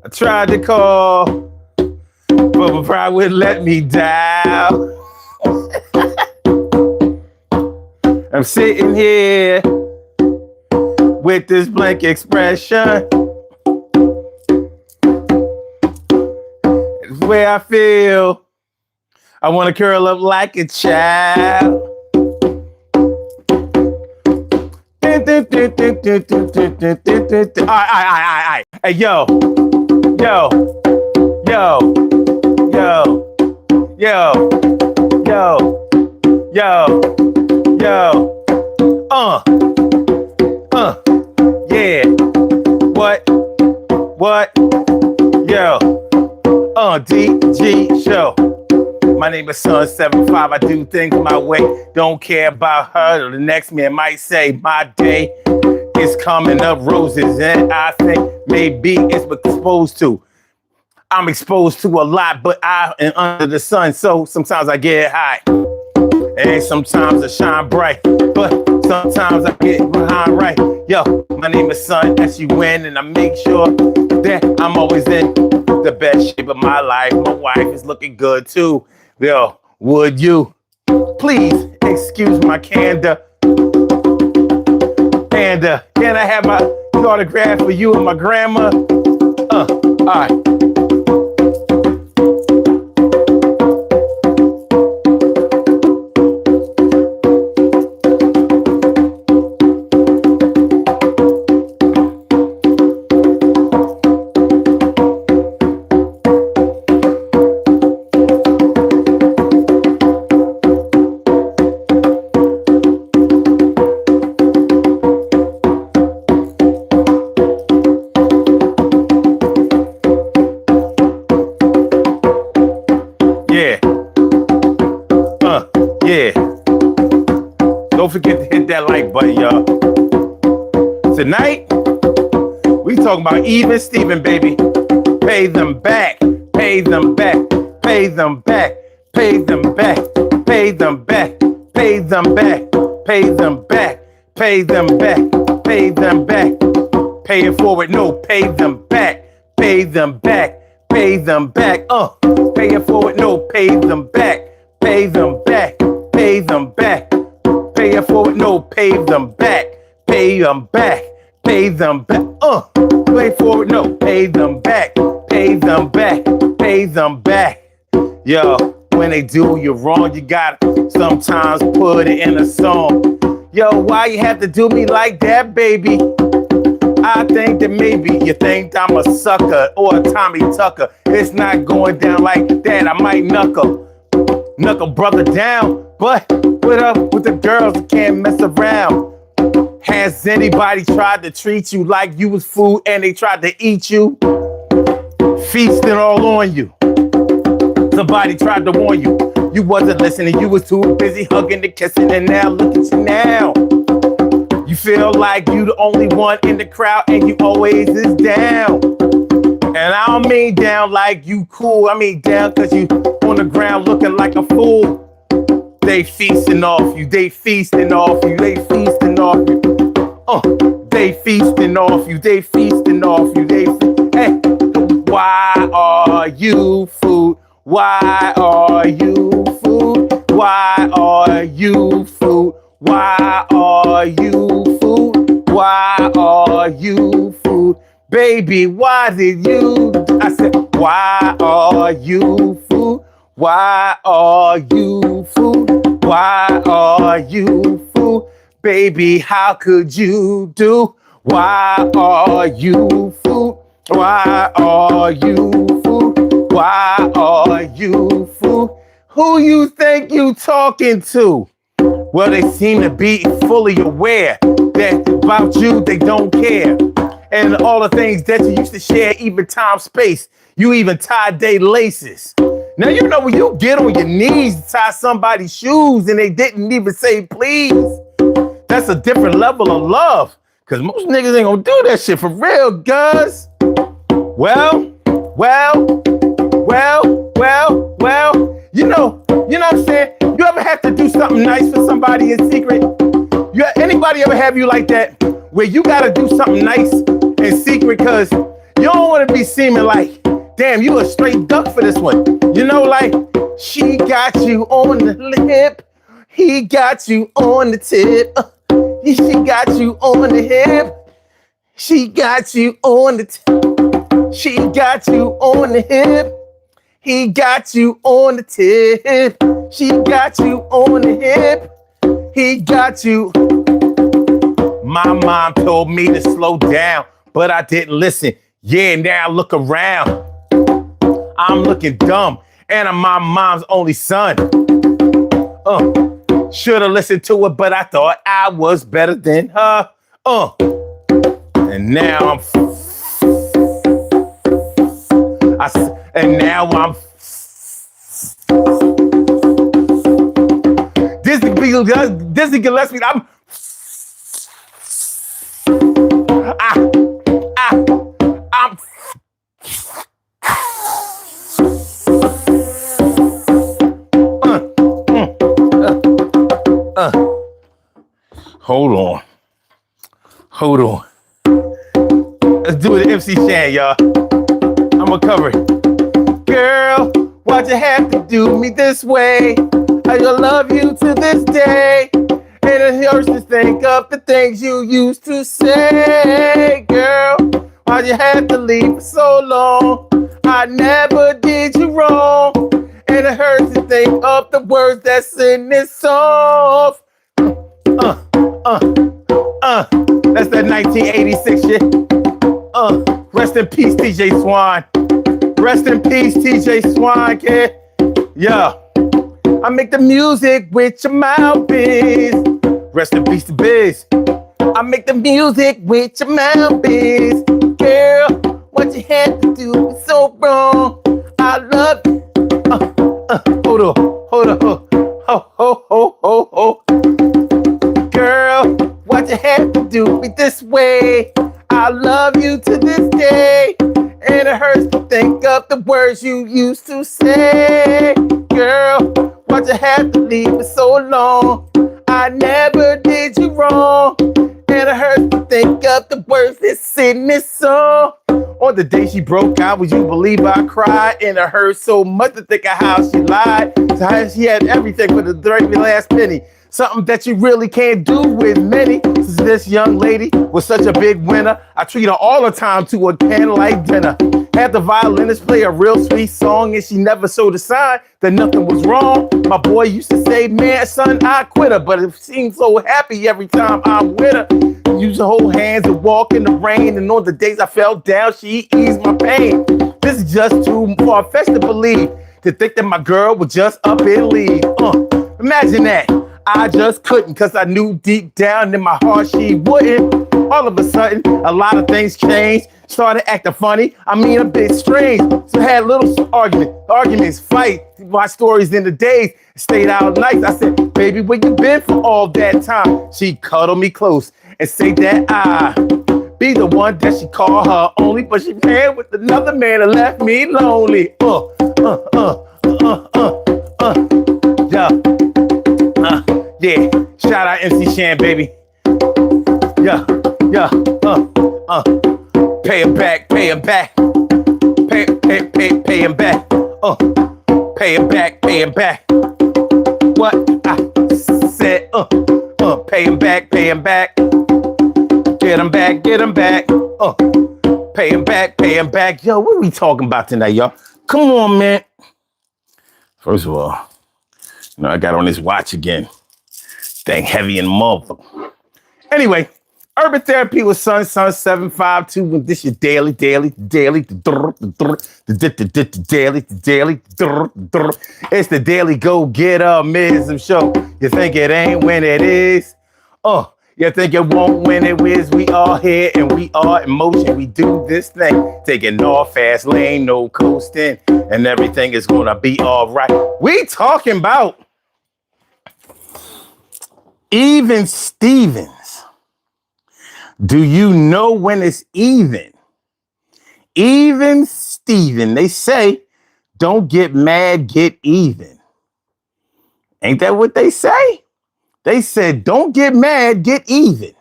I tried to call, but my pride wouldn't let me down. I'm sitting here with this blank expression. It's where I feel I want to curl up like a child. Alright. Hey, yo. Yo. Yo. Yo. Yo. Yo. Yo. Yo. Yeah. What? Yo. DG show. My name is Son 75. I do things my way. Don't care about her. The next man might say my day is coming up roses. And I think maybe it's exposed to. I'm exposed to a lot, but I am under the sun. So sometimes I get high. And sometimes I shine bright. But sometimes I get behind right. Yo, my name is Son S-U-N. And I make sure that I'm always in the best shape of my life. My wife is looking good too. Yo, would you please excuse my candor? And can I have my autograph for you and my grandma? All right. Yeah. Don't forget to hit that like button, y'all. Tonight, we talking about even Steven, baby. Pay them back. Pay them back. Pay them back. Pay them back. Pay them back. Pay them back. Pay them back. Pay them back. Pay them back. Pay it forward. No, pay them back. Pay them back. Pay them back. Pay it forward. No, pay them back. Pay them back. Pay them back. Pay it forward. No, pay them back. Pay them back. Pay them back. Pay forward. No, pay them back. Pay them back. Pay them back. Yo, when they do you wrong, you gotta sometimes put it in a song. Yo, why you have to do me like that, baby? I think that maybe you think I'm a sucker or a Tommy Tucker. It's not going down like that. I might knuckle brother down, but what up with the girls that can't mess around? Has anybody tried to treat you like you was food and they tried to eat you? Feasting all on you. Somebody tried to warn you. You wasn't listening, you was too busy hugging and kissing, and now look at you now. You feel like you the only one in the crowd and you always is down. And I don't mean down like you cool, I mean down cause you on the ground looking like a fool. They feasting off you, they feasting off you, they feasting off you. They feasting off you, they feasting off you, hey, why are you food? Why are you food? Why are you food? Why are you food? Why are you food? Baby, why did you? I said, why are you food? Why are you food? Why are you food? Baby, how could you do? Why are you food? Why are you food? Why are you food? Who you think you talking to? Well, they seem to be fully aware that about you, they don't care. And all the things that you used to share, even time, space, you even tied their laces. Now, you know when you get on your knees to tie somebody's shoes and they didn't even say please, that's a different level of love. Because most niggas ain't gonna do that shit for real, guys. Well, you know what I'm saying? You ever have to do something nice for somebody in secret? Anybody ever have you like that? Where you gotta do something nice in secret because you You don't want to be seeming like, damn, you a straight duck for this one. You know, like, she got you on the lip. He got you on the tip. She got you on the hip. She got you on the tip. She got you on the hip. He got you on the tip. She got you on the hip. He got you. My mom told me to slow down, but I didn't listen. Yeah, now look around. I'm looking dumb, and I'm my mom's only son. Should have listened to it, but I thought I was better than her. And now I'm Disney Gillespie. I'm Hold on. Let's do it, MC Shan, y'all. I'ma cover it. Girl, why'd you have to do me this way? I love you to this day. And it hurts to think of the things you used to say. Girl, why'd you have to leave for so long? I never did you wrong. And it hurts to think of the words that's in this song. That's that 1986 shit. Rest in peace, TJ Swan. Rest in peace, TJ Swan, kid. Yeah. I make the music with your mouthpiece. Rest in peace to Biz. I make the music with your mouthpiece. Girl, what you had to do was so wrong. I love you. Hold on. Girl, what you had to do me this way? I love you to this day. And it hurts to think of the words you used to say. Girl, why'd you have to leave for so long? I never did you wrong. And it hurts to think of the words that's in this song. On the day she broke out, would you believe I cried? And it hurt so much to think of how she lied. So how she had everything for the very last penny. Something that you really can't do with many. This young lady was such a big winner. I treat her all the time to a candlelight dinner. Had the violinist play a real sweet song, and she never showed a sign that nothing was wrong. My boy used to say, man, son, I quit her, but it seems so happy every time I'm with her. Used to hold hands and walk in the rain, and on the days I fell down, she eased my pain. This is just too far-fetched to believe, to think that my girl would just up and leave. Imagine that. I just couldn't, cause I knew deep down in my heart she wouldn't. All of a sudden, a lot of things changed. Started acting funny, I mean a bit strange. So had little arguments, fight, my stories in the days. Stayed out nights. I said, baby, where you been for all that time? She'd cuddle me close and say that I be the one that she call her only, but she ran with another man and left me lonely. Yeah, shout out MC Shan, baby. Yeah, pay him back. Pay him back. Pay him back. What I said, pay him back. Get him back. Pay him back. Yo, what are we talking about tonight, y'all? Come on, man. First of all, I got on this watch again. Thing heavy and mother. Anyway, Urban Therapy with Sun 752. This your daily. It's the daily go-getter-mism show. You think it ain't when it is? You think it won't when it is? We are here and we are in motion. We do this thing, taking off fast lane, no coasting, and everything is gonna be all right. We talking about even Stevens. Do you know when it's even? Even Steven. They say, don't get mad, get even. Ain't that what they say? They said, don't get mad, get even.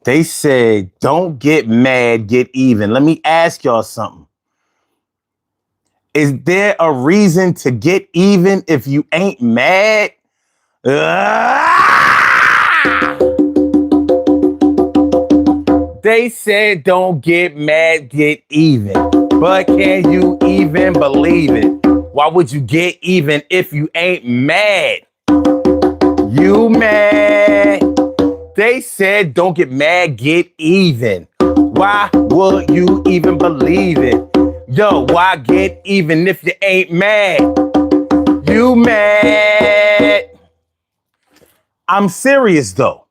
They said, don't get mad, get even. Let me ask y'all something. Is there a reason to get even if you ain't mad? They said, don't get mad, get even. But can you even believe it? Why would you get even if you ain't mad? You mad? They said, don't get mad, get even. Why would you even believe it? Yo, why get even if you ain't mad? You mad? I'm serious though.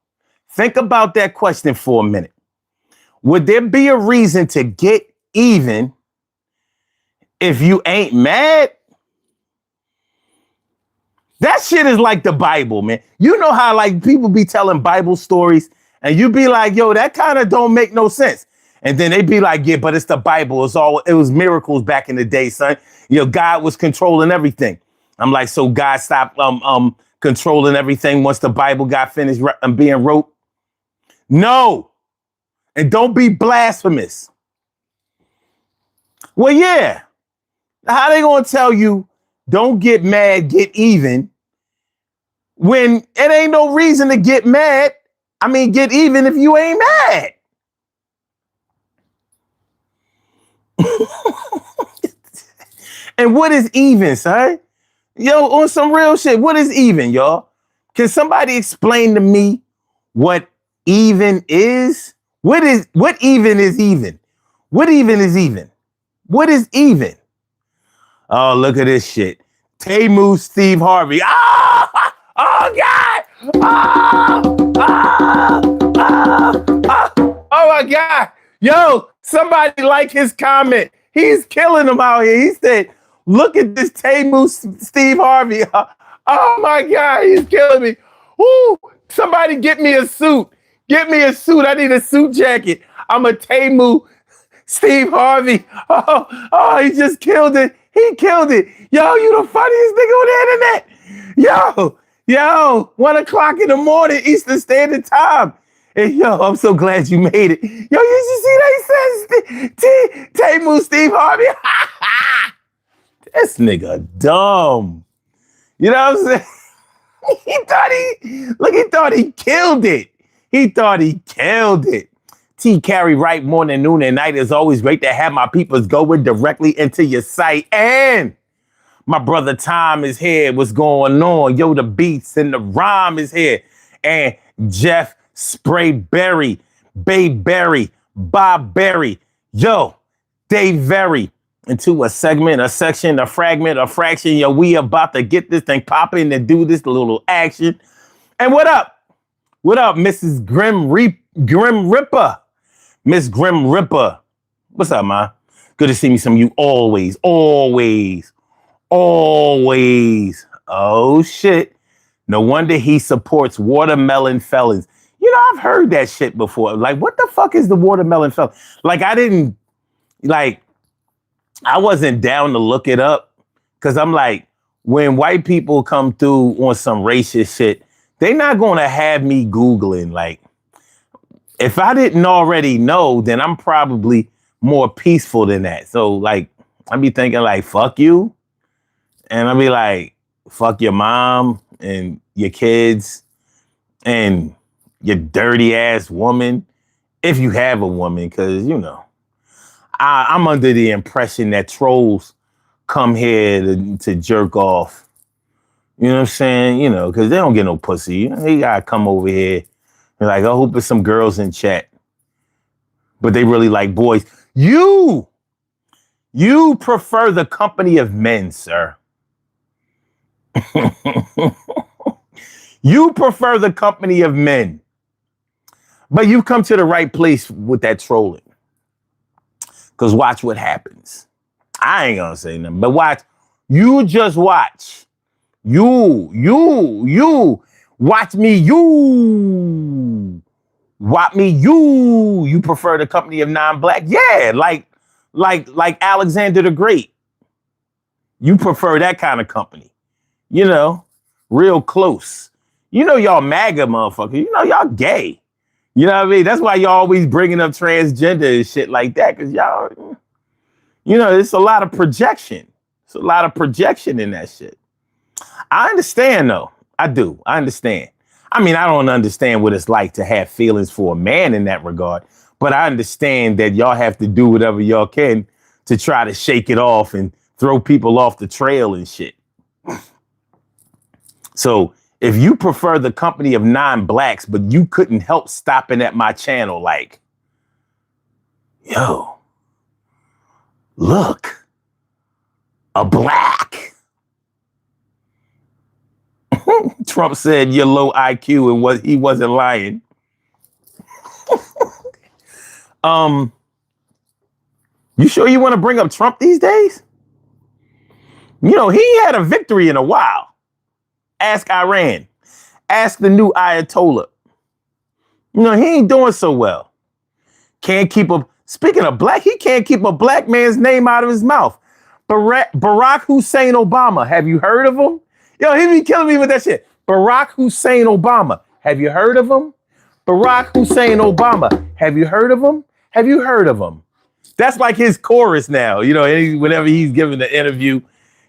Think about that question for a minute. Would there be a reason to get even if you ain't mad? That shit is like the Bible, man. You know how like people be telling Bible stories and you be like, yo, that kind of don't make no sense. And then they be like, yeah, but it's the Bible. It was miracles back in the day, son. You know, God was controlling everything. I'm like, so God stopped controlling everything once the Bible got finished being wrote? No. And don't be blasphemous. Well, yeah. How they gonna tell you don't get mad, get even when it ain't no reason to get mad? I mean, get even if you ain't mad. And what is even, son? Yo, on some real shit, what is even, y'all? Can somebody explain to me what even is? What even is even? What even is even? What is even? Oh, look at this shit. Tamu Steve Harvey. Ah! Oh, God! Oh, my God. Yo, somebody like his comment. He's killing him out here. He said, look at this Tamu Steve Harvey. Oh, my God. He's killing me. Woo! Somebody get me a suit. Get me a suit. I need a suit jacket. I'm a Tamu Steve Harvey. He just killed it. He killed it. Yo, you the funniest nigga on the internet. Yo, 1 o'clock in the morning, Eastern Standard Time. And yo, I'm so glad you made it. Yo, you see that he says Tamu Steve Harvey? This nigga dumb. You know what I'm saying? He thought he killed it. He thought he killed it. T carry right morning, noon, and night. It's always great to have my peoples going directly into your sight. And my brother Tom is here. What's going on? Yo, the beats and the rhyme is here. And Jeff Sprayberry, Bayberry, Bob Berry. Yo, Dave Very. Into a segment, a section, a fragment, a fraction. Yo, we about to get this thing popping and do this little action. And what up? What up, Mrs. Grim Ripper? Miss Grim Ripper. What's up, man? Good to see me some of you always. Oh, shit. No wonder he supports watermelon felons. You know, I've heard that shit before. Like, what the fuck is the watermelon felon? Like, I wasn't down to look it up because I'm like, when white people come through on some racist shit, they're not going to have me Googling. Like, if I didn't already know, then I'm probably more peaceful than that. So, like, I'd be thinking, like, fuck you. And I'd be like, fuck your mom and your kids and your dirty ass woman. If you have a woman, because, you know, I'm under the impression that trolls come here to jerk off. You know what I'm saying? You know, because they don't get no pussy. They got to come over here. They're like, I hope there's some girls in chat. But they really like boys. You prefer the company of men, sir. You prefer the company of men. But you've come to the right place with that trolling. Because watch what happens. I ain't going to say nothing. But watch. You just watch. You. Watch me, you. Watch me, you. You prefer the company of non-black? Yeah, like Alexander the Great. You prefer that kind of company. You know, real close. You know y'all MAGA motherfuckers. You know y'all gay. You know what I mean? That's why y'all always bringing up transgender and shit like that. Because y'all, you know, it's a lot of projection. It's a lot of projection in that shit. I understand, though. I do. I understand. I mean, I don't understand what it's like to have feelings for a man in that regard. But I understand that y'all have to do whatever y'all can to try to shake it off and throw people off the trail and shit. So if you prefer the company of non-blacks, but you couldn't help stopping at my channel like, yo, look, a black. Trump said you're low IQ and he wasn't lying. You sure you want to bring up Trump these days? You know, he had a victory in a while. Ask Iran. Ask the new Ayatollah. You know, he ain't doing so well. Speaking of black, he can't keep a black man's name out of his mouth. Barack Hussein Obama. Have you heard of him? Yo, he be killing me with that shit. Barack Hussein Obama. Have you heard of him? Barack Hussein Obama. Have you heard of him? Have you heard of him? That's like his chorus now. You know, whenever he's giving an interview,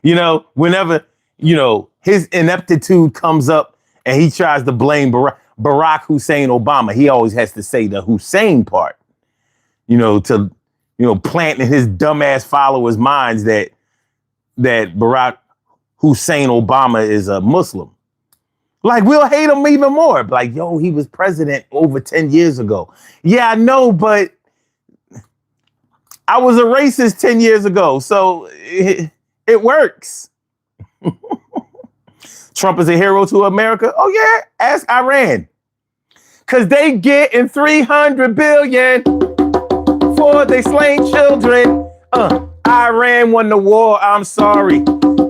you know, whenever, you know, his ineptitude comes up and he tries to blame Barack Hussein Obama, he always has to say the Hussein part, you know, to, you know, plant in his dumbass followers' minds that Barack Hussein Obama is a Muslim. Like, we'll hate him even more. Like, yo, he was president over 10 years ago. Yeah, I know, but I was a racist 10 years ago, so it works. Trump is a hero to America? Oh, yeah, ask Iran. Because they getting $300 billion for they slain children. Iran won the war, I'm sorry.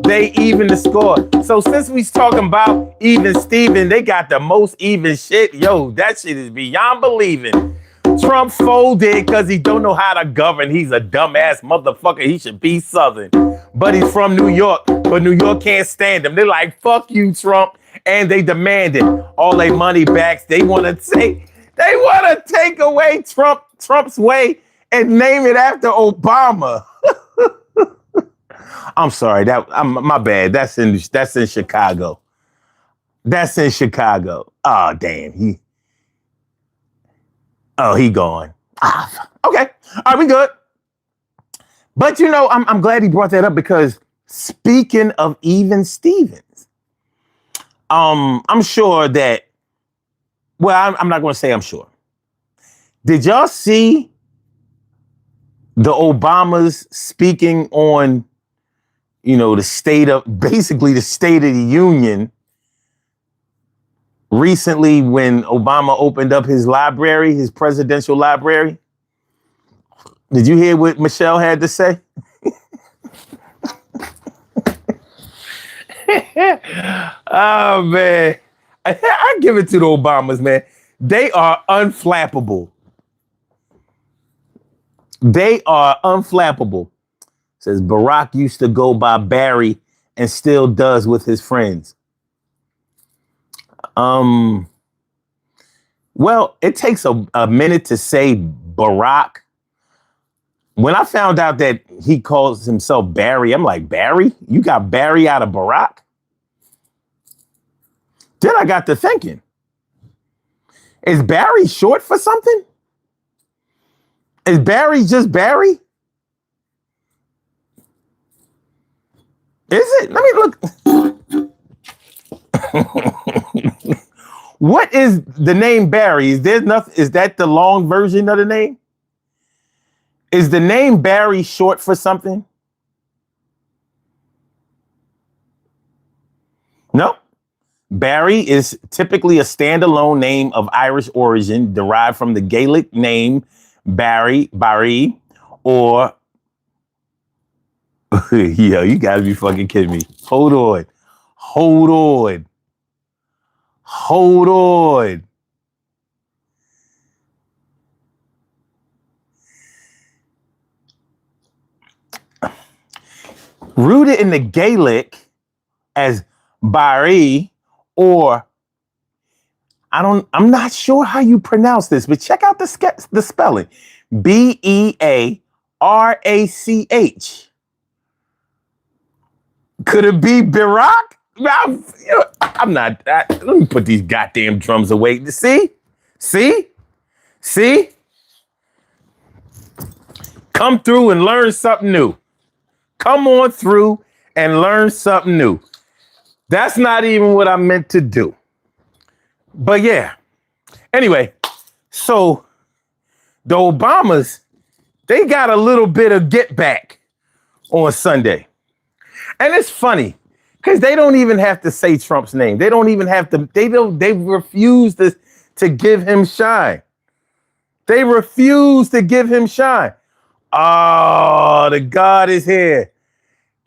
They even the score. So since we talking about even Steven, they got the most even shit. Yo, that shit is beyond believing. Trump folded because he don't know how to govern. He's a dumbass motherfucker. He should be Southern. But he's from New York. But New York can't stand him. They're like, fuck you, Trump. And they demanded all their money back. They want to take away Trump's way and name it after Obama. I'm sorry. My bad. That's in Chicago. That's in Chicago. Oh, damn. He gone. Okay. All right, we good. But, you know, I'm glad he brought that up because speaking of even Stevens, I'm sure that, well, I'm not going to say I'm sure. Did y'all see the Obamas speaking on, you know, basically the State of the Union recently when Obama opened up his library, his presidential library? Did you hear what Michelle had to say? Oh, man. I give it to the Obamas, man. They are unflappable. They are unflappable. Says Barack used to go by Barry and still does with his friends. Well, it takes a minute to say Barack. When I found out that he calls himself Barry, I'm like, Barry? You got Barry out of Barack? Then I got to thinking, is Barry short for something? Is Barry just Barry? Is it? Let me look. What is the name Barry? Is that the long version of the name? Is the name Barry short for something? No. Barry is typically a standalone name of Irish origin derived from the Gaelic name Barry, or yo, you gotta be fucking kidding me. Hold on. Rooted in the Gaelic as Barry or I'm not sure how you pronounce this, but check out the spelling. Bearach. Could it be Barack? I'm not. Let me put these goddamn drums away. See? Come through and learn something new. Come on through and learn something new. That's not even what I meant to do. But yeah. Anyway, so the Obamas, they got a little bit of get back on Sunday. And it's funny because they don't even have to say Trump's name. They don't even have to. They refuse to give him shine. They refuse to give him shine. Oh, the God is here.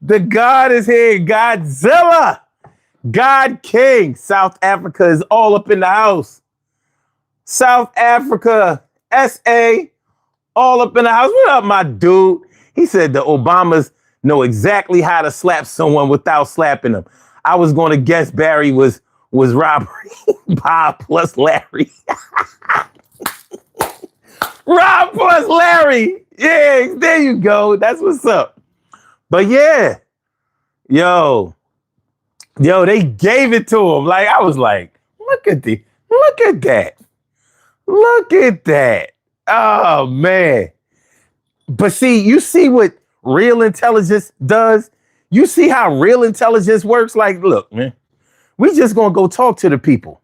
The God is here. Godzilla. God King. South Africa is all up in the house. South Africa. SA. All up in the house. What up, my dude? He said the Obamas know exactly how to slap someone without slapping them. I was going to guess Barry was robbery. Bob plus Larry. Rob plus Larry. Yeah, there you go. That's what's up. But yeah, yo, they gave it to him. Like, I was like, look at that. Look at that. Oh, man. But see, you see what real intelligence does? You see how real intelligence works? Like, look, man, we just gonna go talk to the people,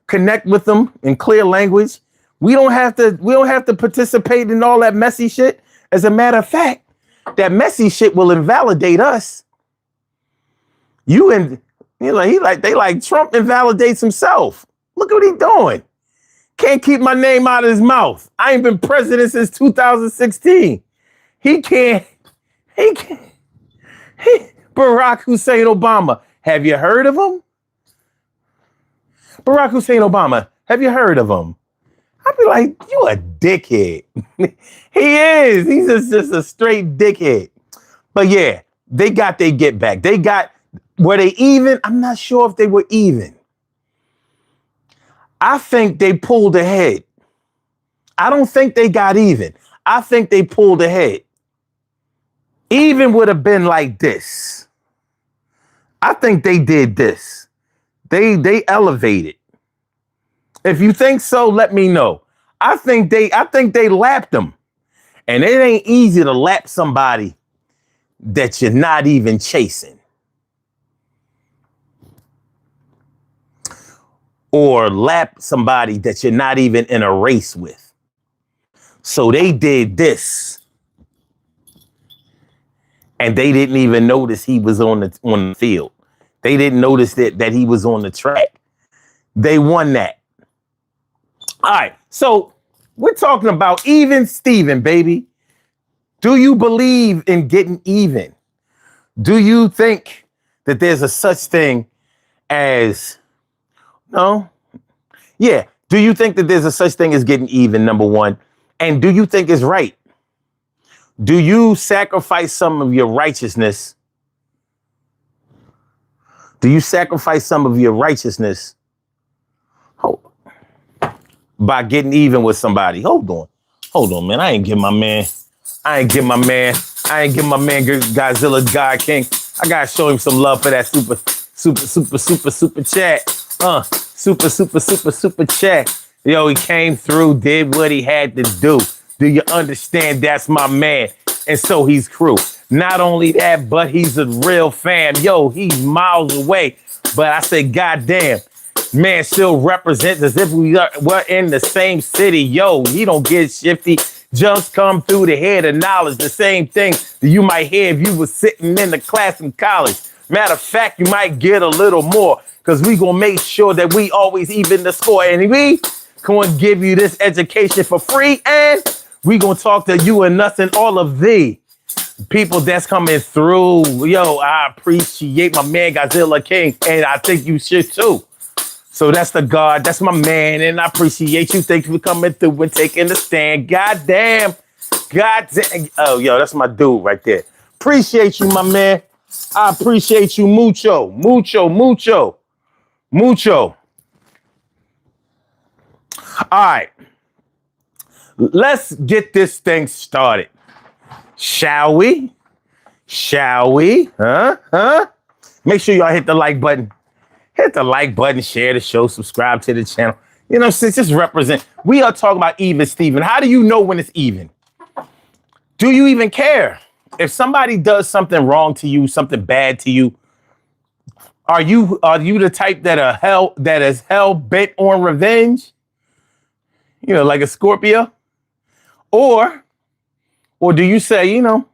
connect with them in clear language. We don't have to participate in all that messy shit. As a matter of fact, that messy shit will invalidate us. They like Trump invalidates himself. Look what he doing. Can't keep my name out of his mouth. I ain't been president since 2016. He can't. Barack Hussein Obama. Have you heard of him? Barack Hussein Obama. Have you heard of him? I'd be like, you a dickhead. He is. He's just a straight dickhead. But yeah, they got their get back. Were they even? I'm not sure if they were even. I think they pulled ahead. I don't think they got even. I think they pulled ahead. Even would have been like this. I think they did this. They elevated. If you think so, let me know. I think they lapped them. And it ain't easy to lap somebody that you're not even chasing. Or lap somebody that you're not even in a race with. So they did this. And they didn't even notice he was on the field. They didn't notice that he was on the track. They won that. All right. So we're talking about even Steven, baby. Do you believe in getting even? Do you think that there's a such thing as no? Yeah. Do you think that there's a such thing as getting even, number one? And do you think it's right? Do you sacrifice some of your righteousness? Do you sacrifice some of your righteousness by getting even with somebody? Hold on, man. I ain't give my man Godzilla God King. I gotta show him some love for that super chat. Super chat. Yo, he came through, did what he had to do. Do you understand? That's my man. And so he's crew. Not only that, but he's a real fan. Yo, he's miles away. But I say, goddamn, man still represents as if we're in the same city. Yo, he don't get shifty. Just come through the head of knowledge. The same thing that you might hear if you were sitting in the class in college. Matter of fact, you might get a little more because we gonna make sure that we always even the score. And we gonna give you this education for free, and we gonna talk to you and us and all of the people that's coming through. Yo, I appreciate my man Godzilla King, and I think you should too. So that's the God, that's my man, and I appreciate you. Thanks for coming through and taking the stand. Goddamn. Oh, yo, that's my dude right there. Appreciate you, my man. I appreciate you mucho. All right. Let's get this thing started. Shall we? Shall we? Huh? Make sure y'all hit the like button. Hit the like button, share the show, subscribe to the channel. You know, since just represent. We are talking about even Steven. How do you know when it's even? Do you even care? If somebody does something wrong to you, something bad to you, are you the type that is hell bent on revenge? You know, like a Scorpio? Or do you say, you know,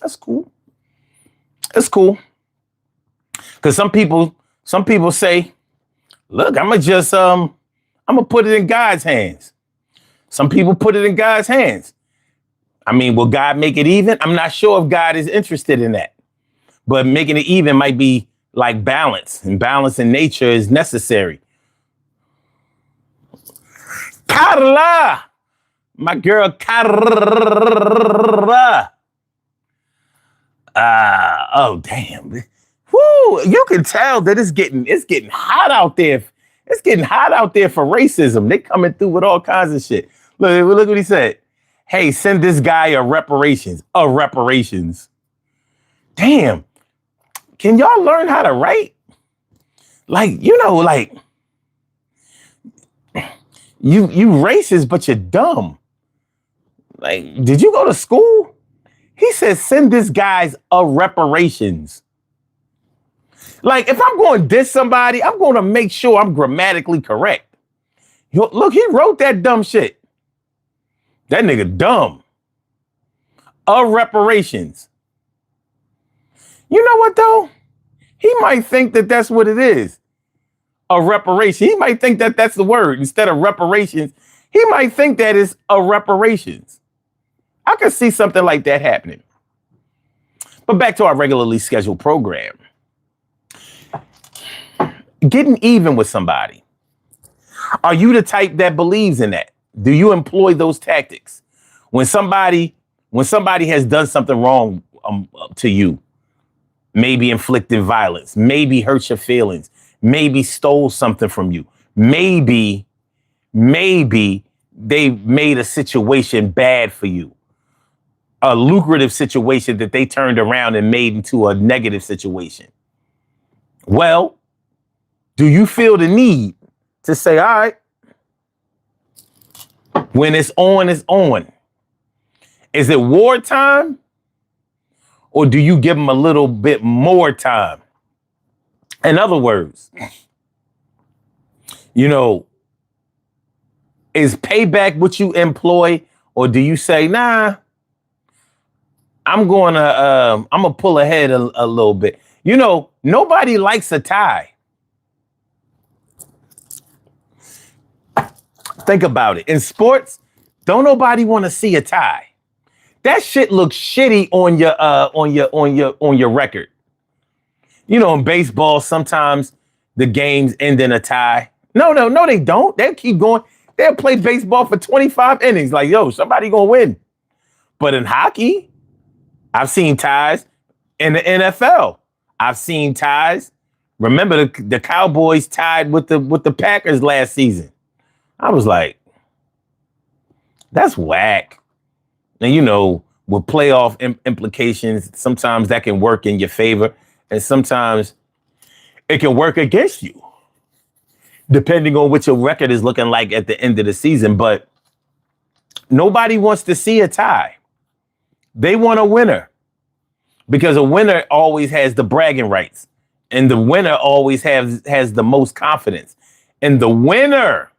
that's cool. It's cool. Because some people say, look, I'm gonna put it in God's hands. Some people put it in God's hands. I mean, will God make it even? I'm not sure if God is interested in that. But making it even might be like balance, and balance in nature is necessary. Carla, my girl Carla. Oh damn. Woo, you can tell that it's getting hot out there. It's getting hot out there for racism. They coming through with all kinds of shit. Look what he said. Hey, send this guy a reparations. Damn. Can y'all learn how to write? Like, you know, like you racist, but you're dumb. Like, did you go to school? He says, send this guy's a reparations. Like, if I'm going to diss somebody, I'm going to make sure I'm grammatically correct. Look, he wrote that dumb shit. That nigga dumb. Of reparations. You know what, though? He might think that that's what it is. A reparation. He might think that that's the word. Instead of reparations, he might think that is a reparations. I could see something like that happening. But back to our regularly scheduled program. Getting even with somebody. Are you the type that believes in that? Do you employ those tactics? When somebody has done something wrong to you, maybe inflicted violence, maybe hurt your feelings, maybe stole something from you, maybe they made a situation bad for you, a lucrative situation that they turned around and made into a negative situation. Well, do you feel the need to say, all right, when it's on, it's on? Is it wartime? Or do you give them a little bit more time? In other words, you know, is payback what you employ? Or do you say, nah, I'm gonna pull ahead a little bit. You know, nobody likes a tie. Think about it. In sports, don't nobody want to see a tie. That shit looks shitty on your record. You know, in baseball, sometimes the games end in a tie. No, they don't. They'll keep going. They'll play baseball for 25 innings. Like, yo, somebody gonna win. But in hockey, I've seen ties. In the NFL, I've seen ties. Remember the Cowboys tied with the Packers last season. I was like, that's whack. And, you know, with playoff implications, sometimes that can work in your favor. And sometimes it can work against you, depending on what your record is looking like at the end of the season. But nobody wants to see a tie. They want a winner, because a winner always has the bragging rights. And the winner always has the most confidence. And the winner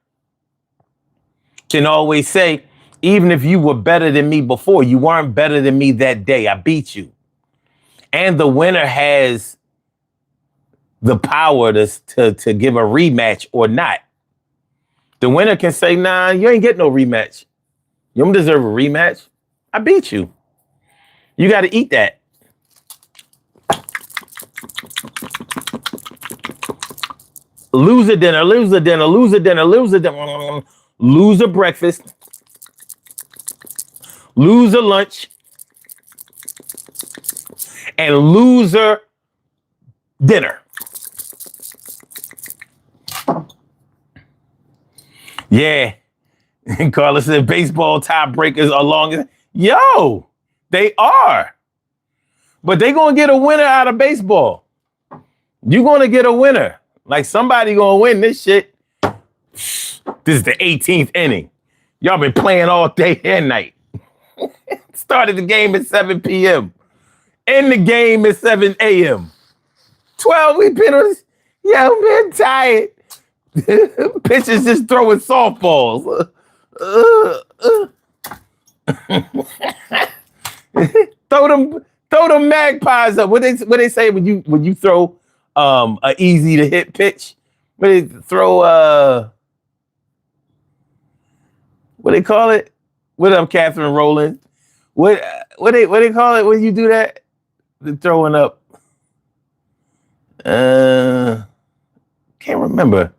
can always say, even if you were better than me before, you weren't better than me that day. I beat you. And the winner has the power to give a rematch or not. The winner can say, nah, you ain't getting no rematch. You don't deserve a rematch. I beat you. You got to eat that. Loser dinner, loser dinner, loser dinner, loser dinner, loser breakfast, loser lunch, and loser dinner. Yeah, And Carla said baseball tiebreakers are long. Yo, they are. But they gonna get a winner out of baseball. You gonna get a winner. Like somebody gonna win this shit. This is the 18th inning. Y'all been playing all day and night. Started the game at 7 p.m. End the game at 7 a.m. 12 we penalties. Yeah, I'm been tired. Pitchers just throwing softballs. Throw them magpies up. What they say when you throw a easy to hit pitch? When they throw what they call it? What up, Catherine Rowland? What they call it when you do that? The throwing up. Can't remember.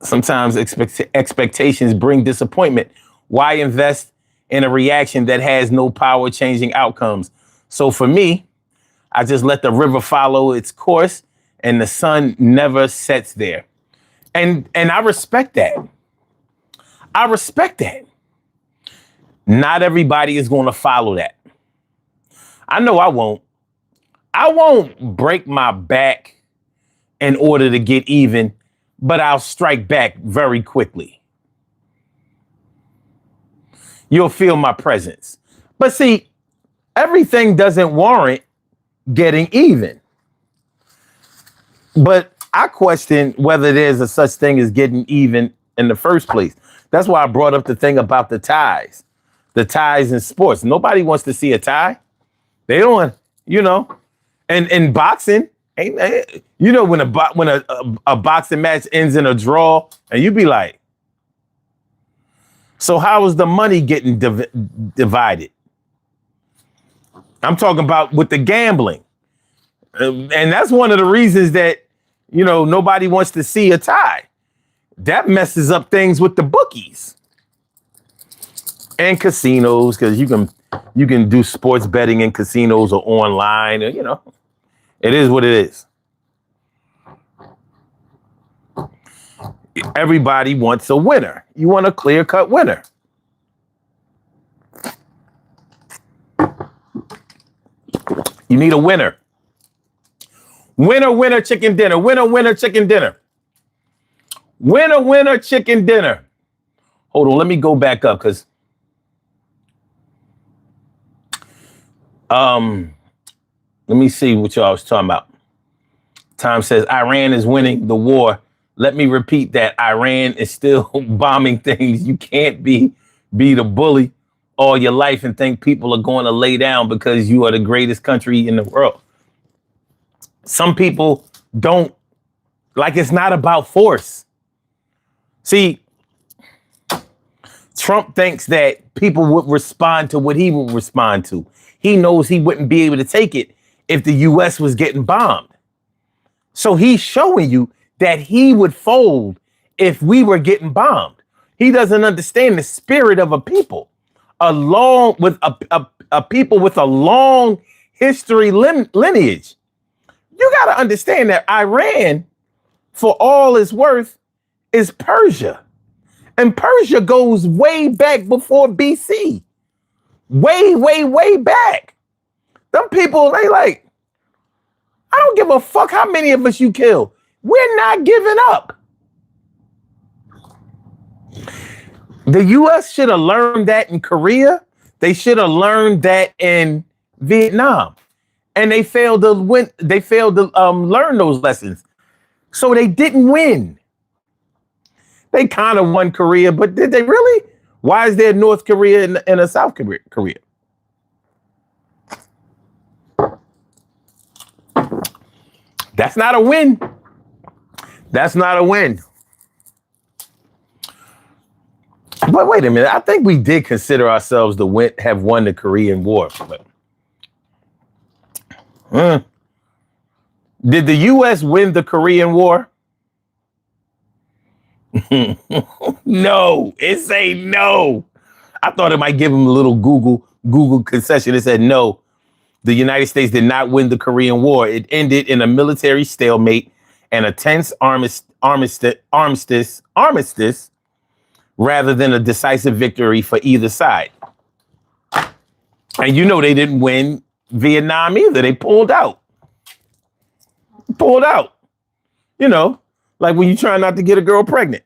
Sometimes expectations bring disappointment. Why invest in a reaction that has no power changing outcomes? So for me, I just let the river follow its course and the sun never sets there. And I respect that. I respect that. Not everybody is going to follow that. I know I won't. I won't break my back in order to get even, but I'll strike back very quickly. You'll feel my presence. But see, everything doesn't warrant getting even. But I question whether there's a such thing as getting even in the first place. That's why I brought up the thing about the ties in sports. Nobody wants to see a tie. They don't want, and in boxing, when a boxing match ends in a draw, and you be like, so how is the money getting divided? I'm talking about with the gambling. And that's one of the reasons that, nobody wants to see a tie. That messes up things with the bookies and casinos, because you can do sports betting in casinos or online, it is what it is. Everybody wants a winner. You want a clear-cut winner. You need a winner. Winner, winner, chicken dinner. Winner, winner, chicken dinner. Winner, winner, chicken dinner. Hold on, let me go back up because let me see what y'all was talking about. Tom says Iran is winning the war. Let me repeat that. Iran is still bombing things. You can't be the bully all your life and think people are going to lay down because you are the greatest country in the world. Some people don't, like, it's not about force. See, Trump thinks that people would respond to what he would respond to. He knows he wouldn't be able to take it if the U.S. was getting bombed. So he's showing you that he would fold if we were getting bombed. He doesn't understand the spirit of a people, along with a people with a long history lineage. You got to understand that Iran, for all it's worth, is Persia. And Persia goes way back before BC. Way, way, way back. Them people, they like, I don't give a fuck how many of us you kill. We're not giving up. The U.S. should have learned that in Korea. They should have learned that in Vietnam. And they failed to win. They failed to learn those lessons. So they didn't win. They kind of won Korea, but did they really? Why is there North Korea and a South Korea? That's not a win. That's not a win. But wait a minute. I think we did consider ourselves to have won the Korean War. But, did the U.S. win the Korean War? No, it say no. I thought it might give them a little Google concession. It said no. The United States did not win the Korean War. It ended in a military stalemate and a tense armistice rather than a decisive victory for either side. And you know they didn't win Vietnam either. They pulled out. Pulled out. You know, like when you try not to get a girl pregnant.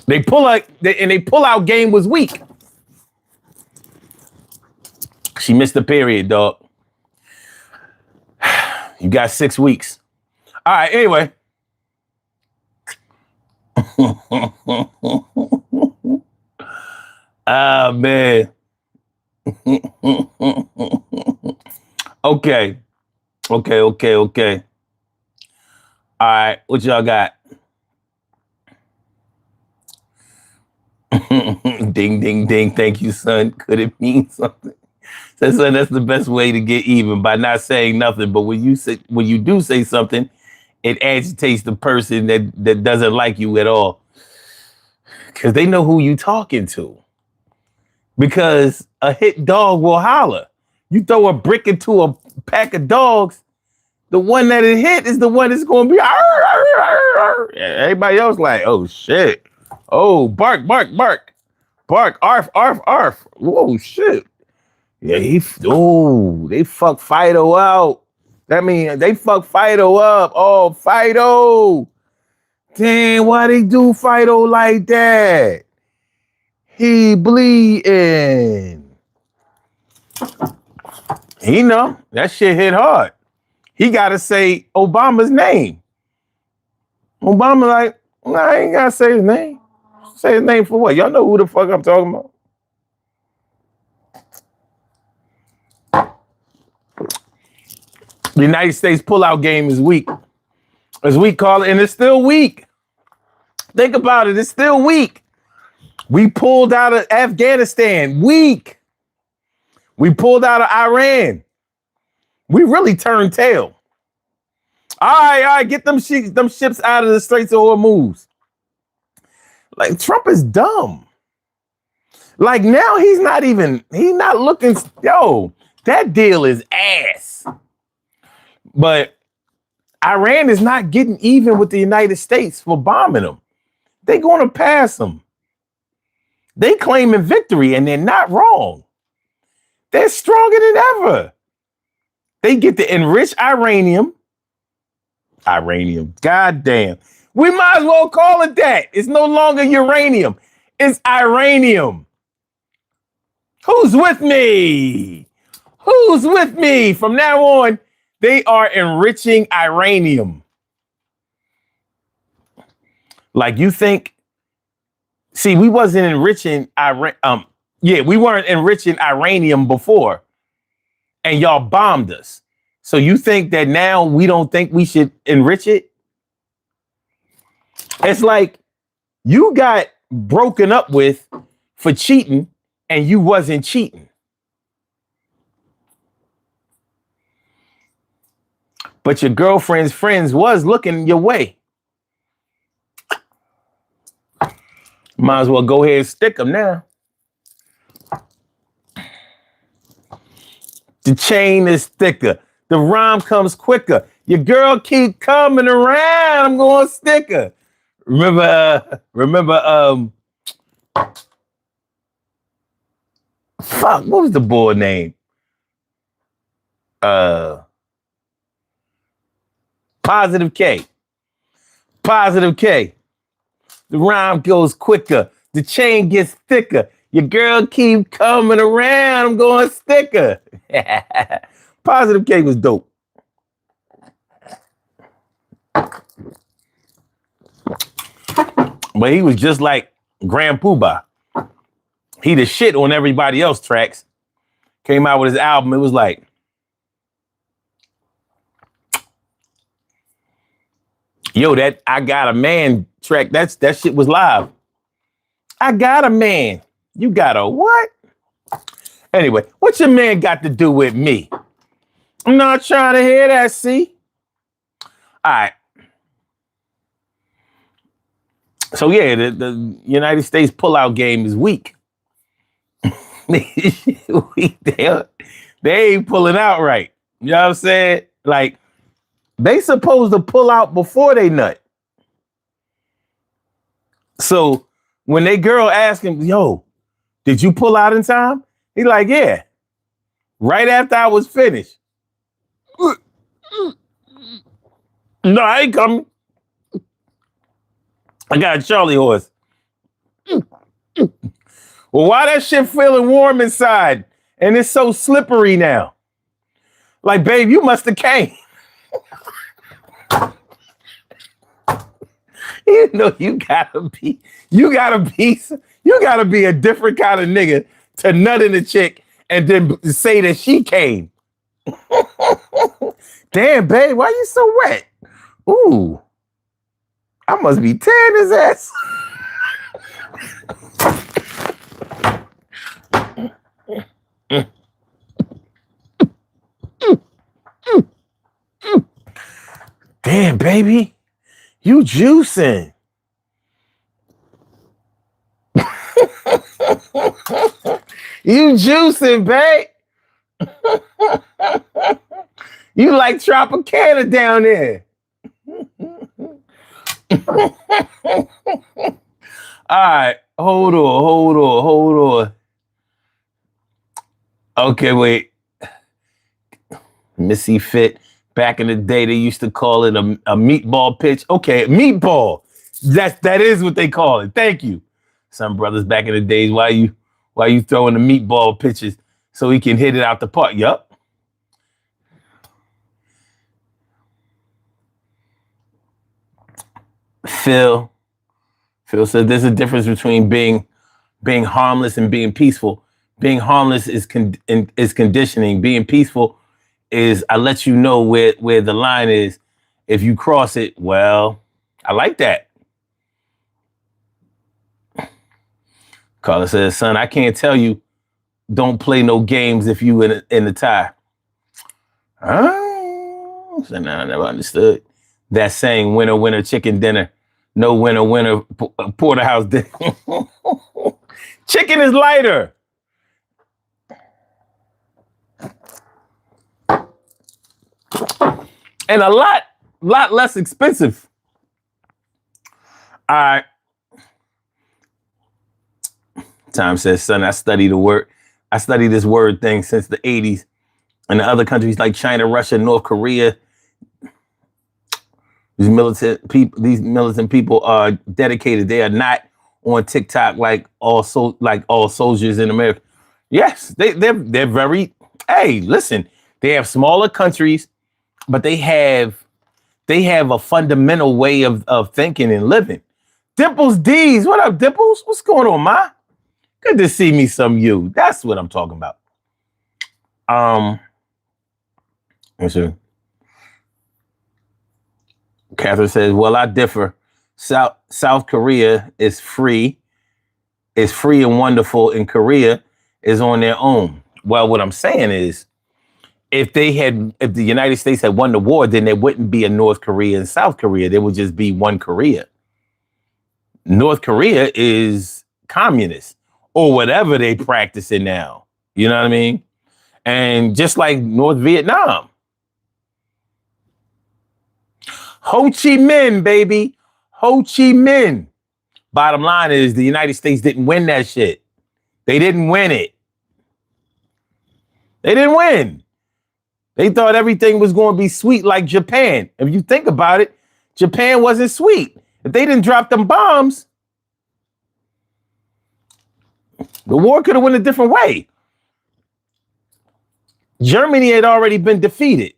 They pull out, and they pull out game was weak. She missed the period, dog. You got 6 weeks. All right, anyway. Ah, man. Okay. All right, what y'all got? Ding, ding, ding. Thank you, son. Could it mean something? So, son, that's the best way to get even, by not saying nothing. But when you do say something, it agitates the person that doesn't like you at all, because they know who you talking to. Because a hit dog will holler. You throw a brick into a pack of dogs, the one that it hit is the one that's going to be. Arr, arr, arr, arr. Everybody else like, oh shit, oh bark, bark, bark, bark, arf, arf, arf. Whoa, shit. Yeah, they fuck Fido out. That means they fuck Fido up. Oh, Fido. Damn, why they do Fido like that? He bleeding. He know that shit hit hard. He got to say Obama's name. Obama like, nah, I ain't got to say his name. Say his name for what? Y'all know who the fuck I'm talking about. The United States pullout game is weak. As we call it, and it's still weak. Think about it, it's still weak. We pulled out of Afghanistan, weak. We pulled out of Iran. We really turned tail. All right, get them ships out of the Straits of Hormuz. Like, Trump is dumb. Like, now he's not looking, yo, that deal is ass. But Iran is not getting even with the United States for bombing them. They're going to pass them. They claiming victory, and they're not wrong. They're stronger than ever. They get to enrich uranium. God damn. We might as well call it that. It's no longer uranium. It's uranium. Who's with me? Who's with me? From now on, they are enriching uranium. Like, you think, see, we wasn't enriching we weren't enriching uranium before, and y'all bombed us. So you think that now we don't think we should enrich it? It's like you got broken up with for cheating, and you wasn't cheating. But your girlfriend's friends was looking your way. Might as well go ahead and stick them now. The chain is thicker. The rhyme comes quicker. Your girl keep coming around. I'm going to stick her. Remember, fuck, what was the boy name? Positive K. Positive K. The rhyme goes quicker. The chain gets thicker. Your girl keep coming around. I'm going sticker. Positive K was dope. But he was just like Grand Poobah. He the shit on everybody else tracks. Came out with his album. It was like, yo, that I Got a Man track, that shit was live. I got a man. You got a what? Anyway, what your man got to do with me? I'm not trying to hear that, see? All right. So yeah, the United States pullout game is weak. They ain't pulling out right. You know what I'm saying? Like, They supposed to pull out before they nut. So when they girl asked him, yo, did you pull out in time? He like, yeah. Right after I was finished. No, I ain't coming. I got a Charlie horse. Well, why that shit feeling warm inside? And it's so slippery now. Like, babe, you must have came. You know, you gotta be a different kind of nigga to nut in a chick and then say that she came. Damn, babe, why you so wet? Ooh, I must be tearing his ass. Damn, baby, you juicing. You juicing, babe. You like Tropicana down there. All right, hold on. Okay, wait. Missy Fit. Back in the day, they used to call it a meatball pitch. Okay, meatball. That is what they call it. Thank you. Some brothers back in the days, why you throwing the meatball pitches so he can hit it out the park? Yup. Phil said there's a difference between being harmless and being peaceful. Being harmless is conditioning. Being peaceful is I let you know where the line is. If you cross it, well, I like that. Carla says, son, I can't tell you don't play no games if you in the tie. Oh, so now I never understood that saying, winner, winner, chicken dinner. No winner, winner, porterhouse dinner. Chicken is lighter. And a lot less expensive. All right. Tom says, son, I study this word thing since the 80s. And the other countries like China, Russia, North Korea, these militant people are dedicated. They are not on TikTok like all soldiers in America. Yes, they're very. Hey, listen, they have smaller countries, but they have a fundamental way of thinking and living. Dimples D's, what up, Dimples? What's going on, ma? Good to see me some you. That's what I'm talking about. Let's see. Catherine says, well, I differ. South Korea is free and wonderful, and Korea is on their own. Well, what I'm saying is, if the United States had won the war, then there wouldn't be a North Korea and South Korea. There would just be one Korea. North Korea is communist or whatever they practicing now. You know what I mean? And just like North Vietnam. Ho Chi Minh, baby. Ho Chi Minh. Bottom line is the United States didn't win that shit. They didn't win it. They didn't win. They thought everything was going to be sweet like Japan. If you think about it, Japan wasn't sweet. If they didn't drop them bombs, the war could have went a different way. Germany had already been defeated.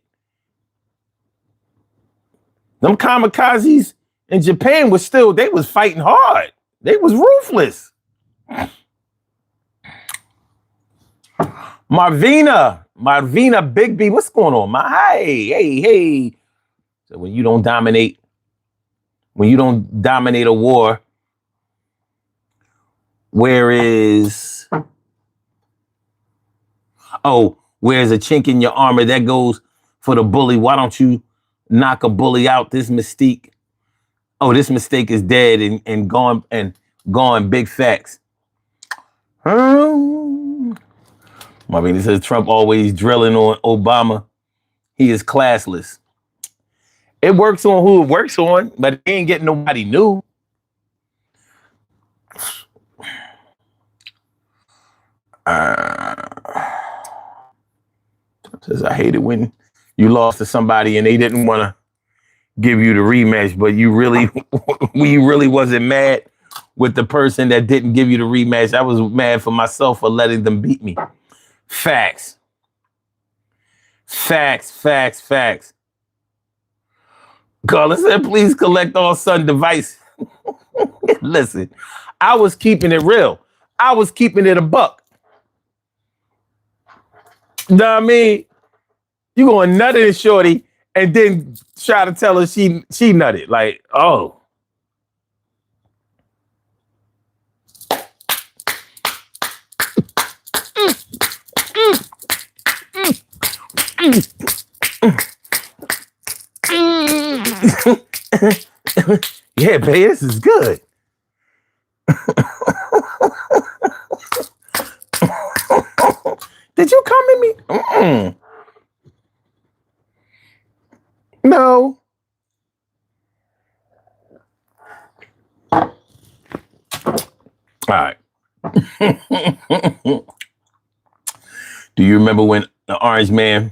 Them kamikazes in Japan was fighting hard. They was ruthless. Marvina Big B, what's going on, man? Hey. So when you don't dominate a war, where's a chink in your armor, that goes for the bully. Why don't you knock a bully out? This mistake is dead and gone. Big facts. Marvin says Trump always drilling on Obama. He is classless. It works on who it works on, but it ain't getting nobody new. I hate it when you lost to somebody and they didn't want to give you the rematch, but you really wasn't mad with the person that didn't give you the rematch. I was mad for myself for letting them beat me. Facts. Carla said, please collect all son devices. Listen, I was keeping it real. I was keeping it a buck. You know what I mean? You going nutted and shorty and then try to tell her she nutted. Like, oh. Yeah, babe, this is good. Did you come at me? No. All right. Do you remember when the Orange Man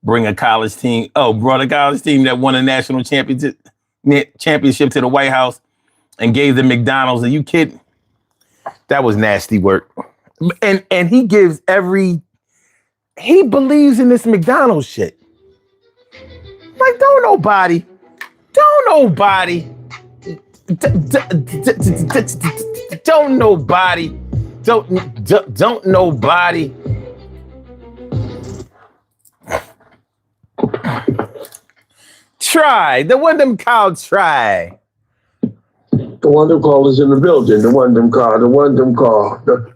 brought a college team that won a national championship to the White House and gave them McDonald's? Are you kidding? That was nasty work. And he gives he believes in this McDonald's shit. Like, don't nobody try. The one them called try. The one them call is in the building. The one them call.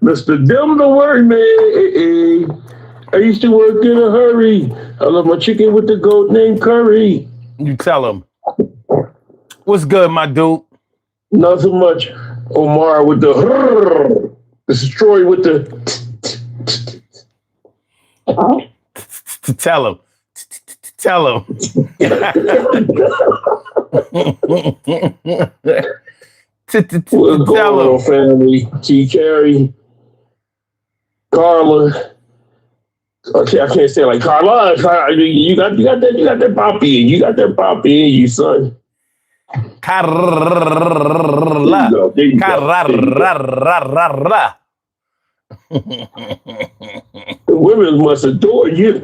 Mr. Dim the word, man. I used to work in a hurry. I love my chicken with the goat named Curry. You tell him. What's good, my dude? Not so much Omar with the Destroy with the Tell him. What's going on, family? T. Carey, Carla. Okay, I can't say like Carla. You got that poppy in. You got that poppy in you, son. Carla. There you go. The women must adore you.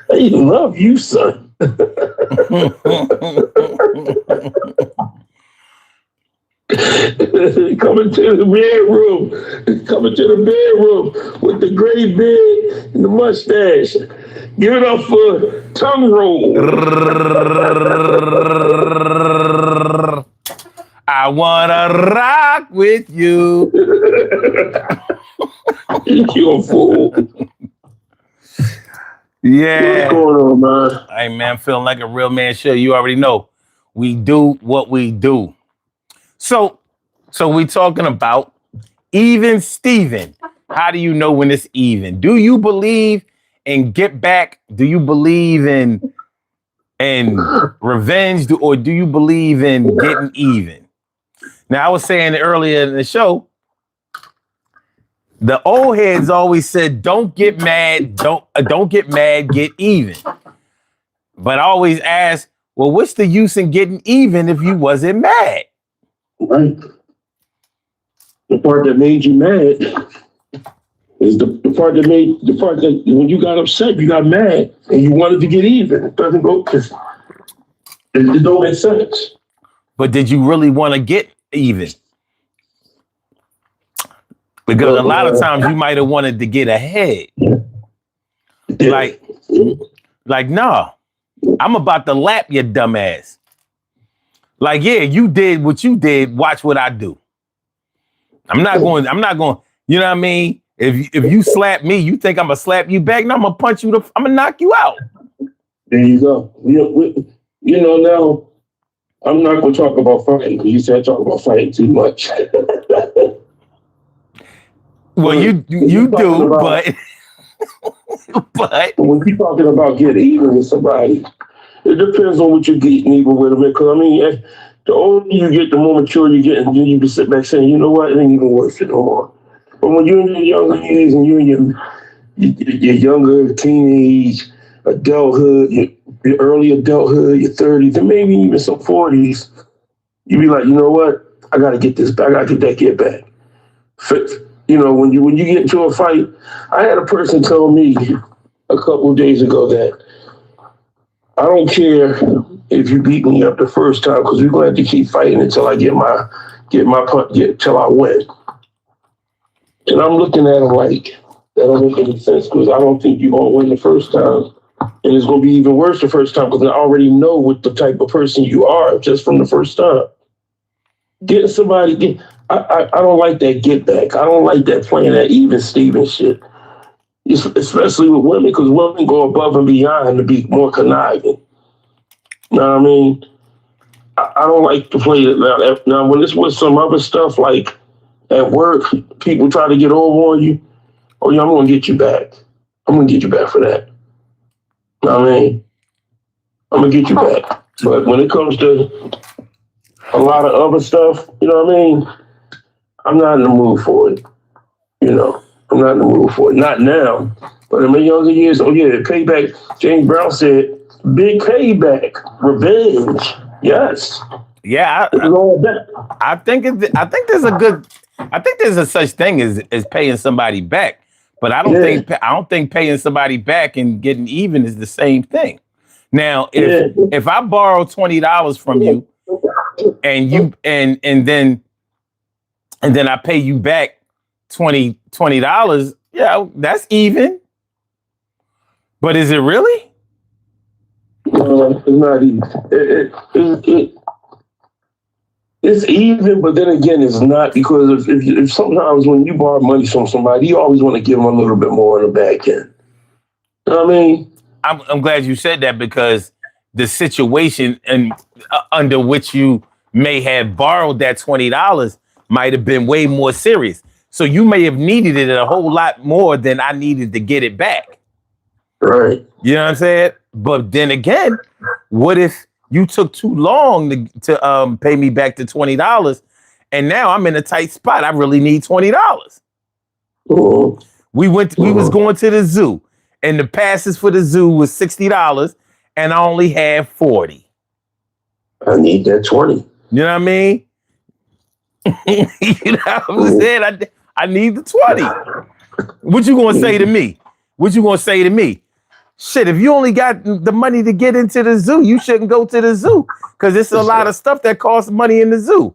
They love you, son. Coming to the bedroom with the gray beard and the mustache. Give it up for tongue roll. I wanna rock with you. You're a fool. Yeah. What's going on, man? Hey, man, I'm feeling like a real man should. You already know. We do what we do. So we talking about even Steven. How do you know when it's even? Do you believe in get back? Do you believe in revenge? Or do you believe in getting even? Now, I was saying earlier in the show, the old heads always said, don't get mad, don't get mad, get even. But I always ask, well, what's the use in getting even if you wasn't mad? Right. The part that made you mad is the part that when you got upset, you got mad and you wanted to get even. It doesn't go, it don't make sense. But did you really want to get even? Because a lot of times you might have wanted to get ahead. Like, nah, I'm about to lap your dumb ass. Like, yeah, you did what you did. Watch what I do. I'm not going, you know what I mean? If you slap me, you think I'm going to slap you back? No, I'm going to punch you. I'm going to knock you out. There you go. Now, I'm not going to talk about fighting. You said I talk about fighting too much. Well, you do, but... But when you're talking about get even with somebody, it depends on what you're getting even with them. Because I mean, the older you get, the more mature you get, and then you can sit back saying, you know what, it ain't even worth it no more. But when you're in your younger years and you're in your younger teenage, adulthood, your early adulthood, your 30s, and maybe even some 40s, you be like, you know what, I got to get this back. I got to get that kid back. You know, when you get into a fight, I had a person tell me a couple of days ago that I don't care if you beat me up the first time because we're going to have to keep fighting until I till I win. And I'm looking at him like that don't make any sense because I don't think you're going to win the first time, and it's going to be even worse the first time because I already know what the type of person you are just from the first time. Getting somebody, I don't like that get back. I don't like that playing that even Steven shit. Especially with women, because women go above and beyond to be more conniving. You know what I mean? I don't like to play it now. Now, when it's with some other stuff, like at work, people try to get over on you. Oh, yeah, I'm going to get you back. I'm going to get you back for that. You know what I mean? I'm going to get you back. But when it comes to a lot of other stuff, you know what I mean? I'm not in the mood for it. You know, I'm not in the mood for it. Not now. But in my younger years, oh yeah, payback. James Brown said, big payback, revenge. Yes. yeah, I think I think there's a such thing as paying somebody back. But I don't think paying somebody back and getting even is the same thing. Now, if I borrow $20 from you and you and then I pay you back $20, yeah, that's even. But is it really? It's not even. It's even, but then again, it's not because if sometimes when you borrow money from somebody, you always want to give them a little bit more on the back end. You know what I mean? I'm glad you said that because the situation and under which you may have borrowed that $20 might have been way more serious. So you may have needed it a whole lot more than I needed to get it back. Right. You know what I'm saying? But then again, what if you took too long to pay me back the $20 and now I'm in a tight spot. I really need $20. Mm-hmm. We was going to the zoo and the passes for the zoo was $60 and I only have 40. I need that 20. You know what I mean? You know what I'm saying? I need the 20. What you gonna say to me? What you gonna say to me? Shit, if you only got the money to get into the zoo, you shouldn't go to the zoo because it's a lot of stuff that costs money in the zoo.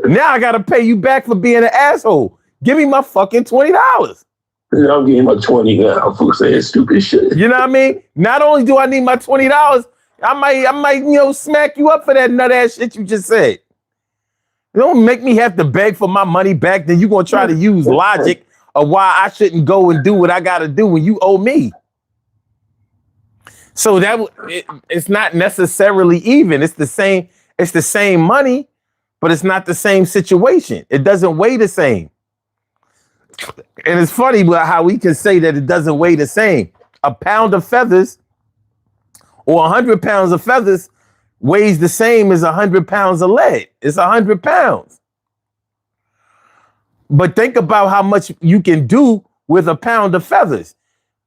Now I gotta pay you back for being an asshole. Give me my fucking $20. Yeah, I'm getting my 20 now for saying stupid shit. You know what I mean? Not only do I need my $20, I might smack you up for that nut ass shit you just said. Don't make me have to beg for my money back. Then you're gonna try to use logic of why I shouldn't go and do what I gotta do when you owe me. So it's not necessarily even. It's the same. It's the same money, but it's not the same situation. It doesn't weigh the same. And it's funny how we can say that it doesn't weigh the same. A pound of feathers or 100 pounds of feathers weighs the same as 100 pounds of lead. It's 100 pounds. But think about how much you can do with a pound of feathers.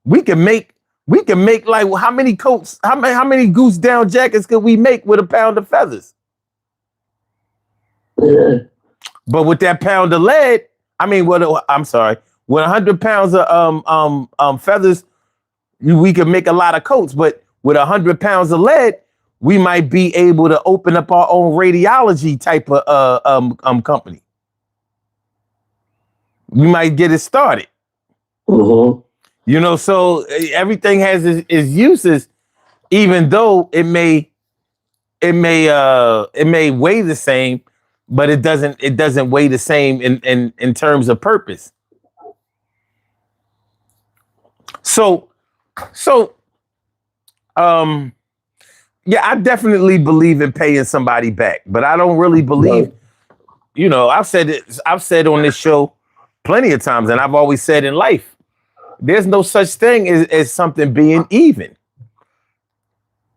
We can make like how many coats, how many goose down jackets could we make with a pound of feathers? Yeah. But with that pound of lead, with 100 pounds of feathers, we can make a lot of coats. But with 100 pounds of lead, we might be able to open up our own radiology type of company. We might get it started. Mm-hmm. You know, so everything has its uses, even though it may weigh the same, but it doesn't weigh the same in terms of purpose. So yeah, I definitely believe in paying somebody back, but I don't really believe, I've said on this show plenty of times, and I've always said in life, there's no such thing as something being even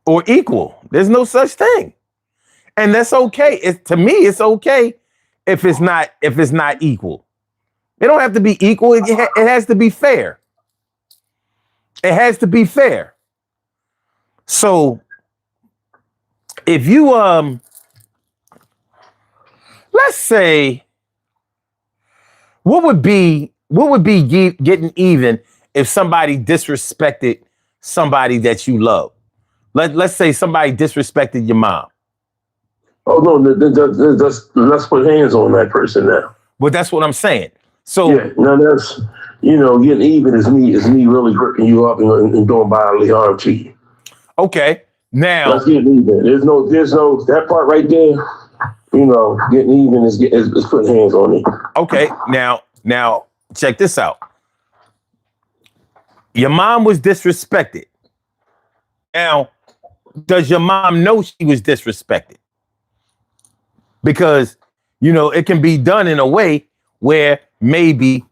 or equal. There's no such thing. And that's okay. To me, it's okay if it's not equal. It don't have to be equal. It has to be fair. It has to be fair. So if you let's say, what would be getting even if somebody disrespected somebody that you love? Let's say somebody disrespected your mom. Oh no, let's put hands on that person now. But that's what I'm saying. So yeah, now that's getting even is me really gripping you up and doing bodily harm to you. Okay, now let's get even. There's no that part right there. Getting even is putting hands on it. Okay, now check this out. Your mom was disrespected. Now, does your mom know she was disrespected? Because, it can be done in a way where maybe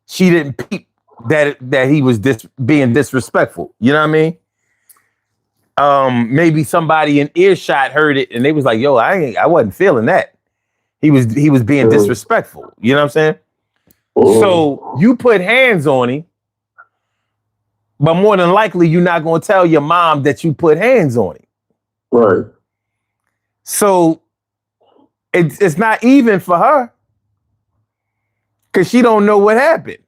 she didn't peep that he was being disrespectful. You know what I mean? Maybe somebody in earshot heard it and they was like, yo, I wasn't feeling that. He was being disrespectful. You know what I'm saying? So you put hands on him, but more than likely you're not going to tell your mom that you put hands on him. Right. So it's not even for her because she don't know what happened.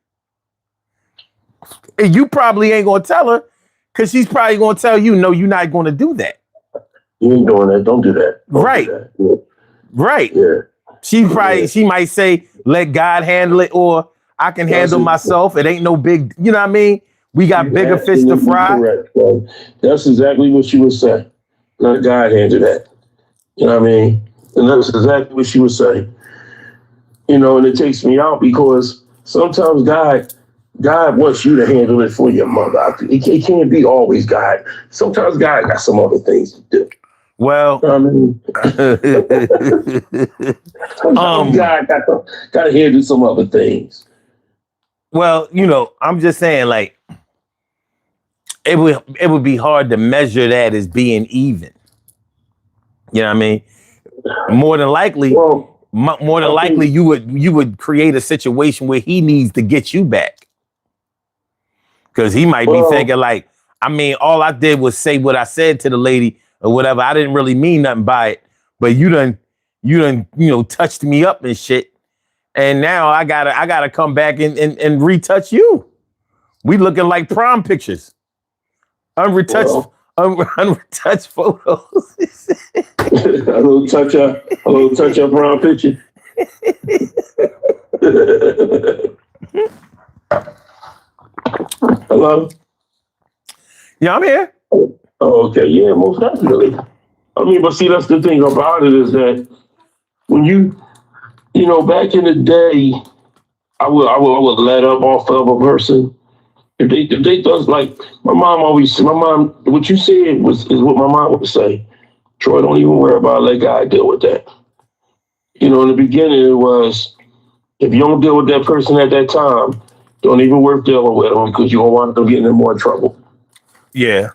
And you probably ain't going to tell her because she's probably going to tell you, no, you're not going to do that. You ain't doing that. Don't do that. Right. Do that. Yeah. Right. Yeah. She might say, let God handle it, or I can handle myself. It ain't no big, you know what I mean? We got bigger fish to fry. Correct, bro. That's exactly what she would say. Let God handle that. You know what I mean? And that's exactly what she would say. And it takes me out because sometimes God wants you to handle it for your mother. It can't be always God. Sometimes God got some other things to do. Well, I mean, God got to handle some other things. Well, I'm just saying, like, it would be hard to measure that as being even. You know what I mean? More than likely, you would create a situation where he needs to get you back. Because he might be thinking like, I mean, all I did was say what I said to the lady or whatever. I didn't really mean nothing by it, but you done touched me up and shit. And now I gotta come back and retouch you. We looking like prom pictures. Unretouched photos. a little touch up prom picture. Hello? Yeah, I'm here. Oh, okay. Yeah, most definitely. I mean, but see, that's the thing about it is that when back in the day, I would let up off of a person. If they thought like my mom, what you said is what my mom would say. Troy, don't even worry about it, let God deal with that. In the beginning it was, if you don't deal with that person at that time, don't even work dealing with them because you're gonna wind up getting in more trouble. Yeah.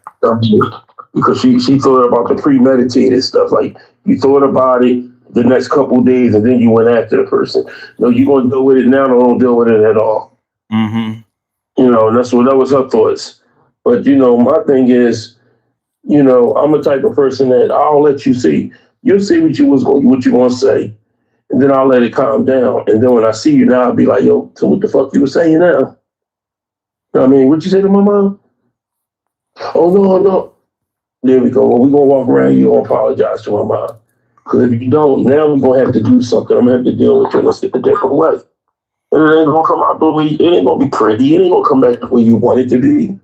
Because she thought about the premeditated stuff. Like you thought about it the next couple of days and then you went after the person. No, you're gonna deal with it now, don't deal with it at all. Mm-hmm. And that was her thoughts. But my thing is, I'm the type of person that I'll let you see. You'll see what you want to say, and then I'll let it calm down. And then when I see you now, I'll be like, yo, so what the fuck you were saying now? You know what I mean, what you say to my mom? Oh no. There we go. Well, we're gonna walk around, you gonna apologize to my mom. Because if you don't, now we're gonna have to do something. I'm gonna have to deal with you in a different way. And it ain't gonna come out the way, it ain't gonna be pretty, it ain't gonna come back the way you want it to be.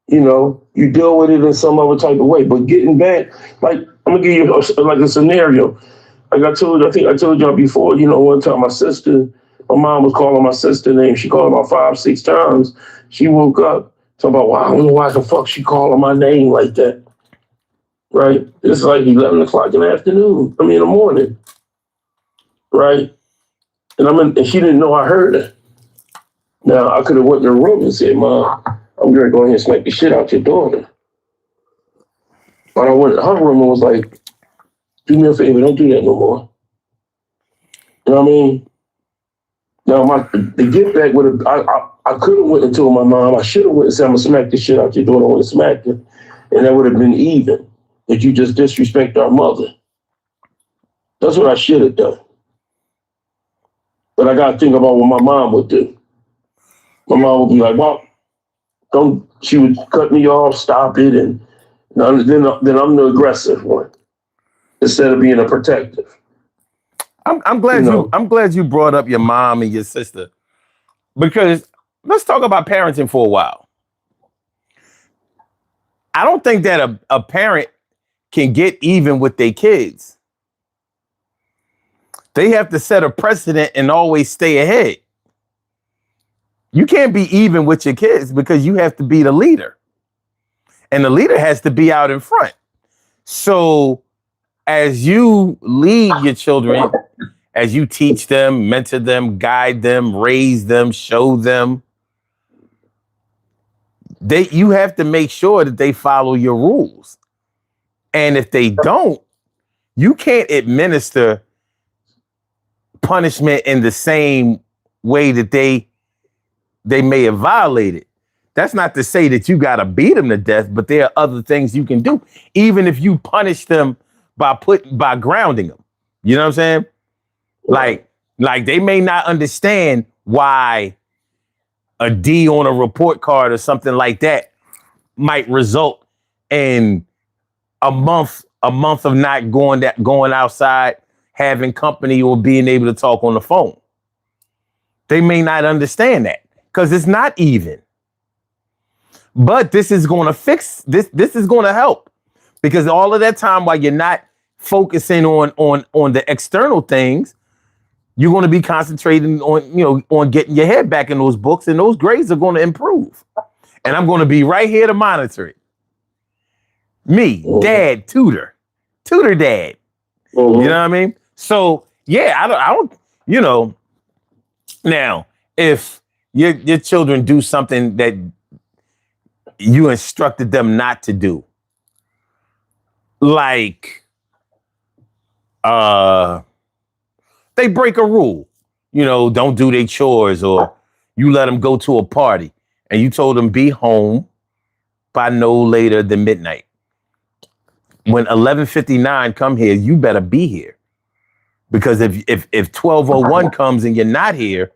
You deal with it in some other type of way. But getting back, like, I'm gonna give you a scenario. Like I think I told y'all before, one time my mom was calling my sister name. She called about 5-6 times. She woke up talking about, wow, I don't know why the fuck she calling my name like that. Right? It's like 11 o'clock in the afternoon. I mean, in the morning. Right? And she didn't know I heard her. Now I could have went to the room and said, "Mom, I'm gonna go ahead and smack the shit out your daughter." But I went to her room and was like, "Do me a favor, don't do that no more." You know what I mean? Now the get back would have I could have went and told my mom. I should have went and said, "I'm gonna smack the shit out your daughter." I would have smacked her, and that would have been even. That you just disrespect our mother. That's what I should have done. But I got to think about what my mom would do. My mom would be like, "Well, don't." She would cut me off, stop it, and then I'm the aggressive one instead of being a protective. I'm You glad know, I'm glad you brought up your mom and your sister, because let's talk about parenting for a while. I don't think that a parent can get even with their kids. They have to set a precedent and always stay ahead. You can't be even with your kids because you have to be the leader. And the leader has to be out in front. So as you lead your children, as you teach them, mentor them, guide them, raise them, show them, you have to make sure that they follow your rules. And if they don't, you can't administer punishment in the same way that they may have violated. That's not to say that you got to beat them to death, but there are other things you can do, even if you punish them by grounding them. You know what I'm saying? Like they may not understand why a D on a report card or something like that might result in a month of not going outside, having company, or being able to talk on the phone. They may not understand that because it's not even. But this is going to fix this. This is going to help, because all of that time while you're not focusing on the external things, you're going to be concentrating on getting your head back in those books, and those grades are going to improve. And I'm going to be right here to monitor it. Me, dad, tutor dad. mm-hmm. You know what I mean? So yeah, I don't. Now if your children do something that you instructed them not to do, like they break a rule, don't do their chores, or you let them go to a party and you told them be home by no later than midnight. When 11:59 come here, you better be here, because if 12:01 comes and you're not here,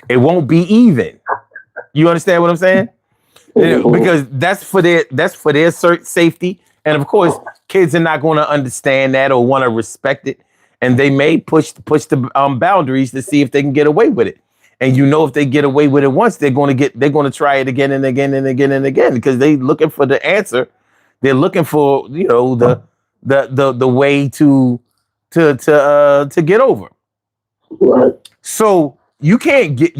it won't be even. You understand what I'm saying? Because that's for their safety, and of course, kids are not going to understand that or want to respect it, and they may push the boundaries to see if they can get away with it. And if they get away with it once, they're going to try it again and again and again and again, because they're looking for the answer. They're looking for the way to get over. Right. So you can't get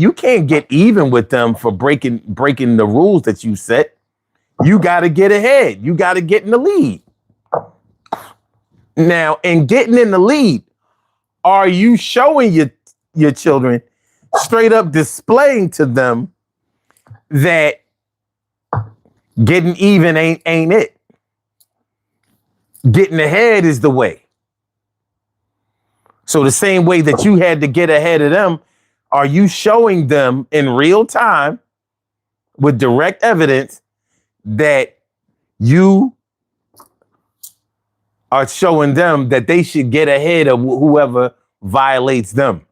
even with them for breaking the rules that you set. You got to get ahead. You got to get in the lead. Now, in getting in the lead, are you showing your children, straight up displaying to them that getting even ain't it? Getting ahead is the way. So the same way that you had to get ahead of them, are you showing them in real time with direct evidence that you are showing them that they should get ahead of whoever violates them?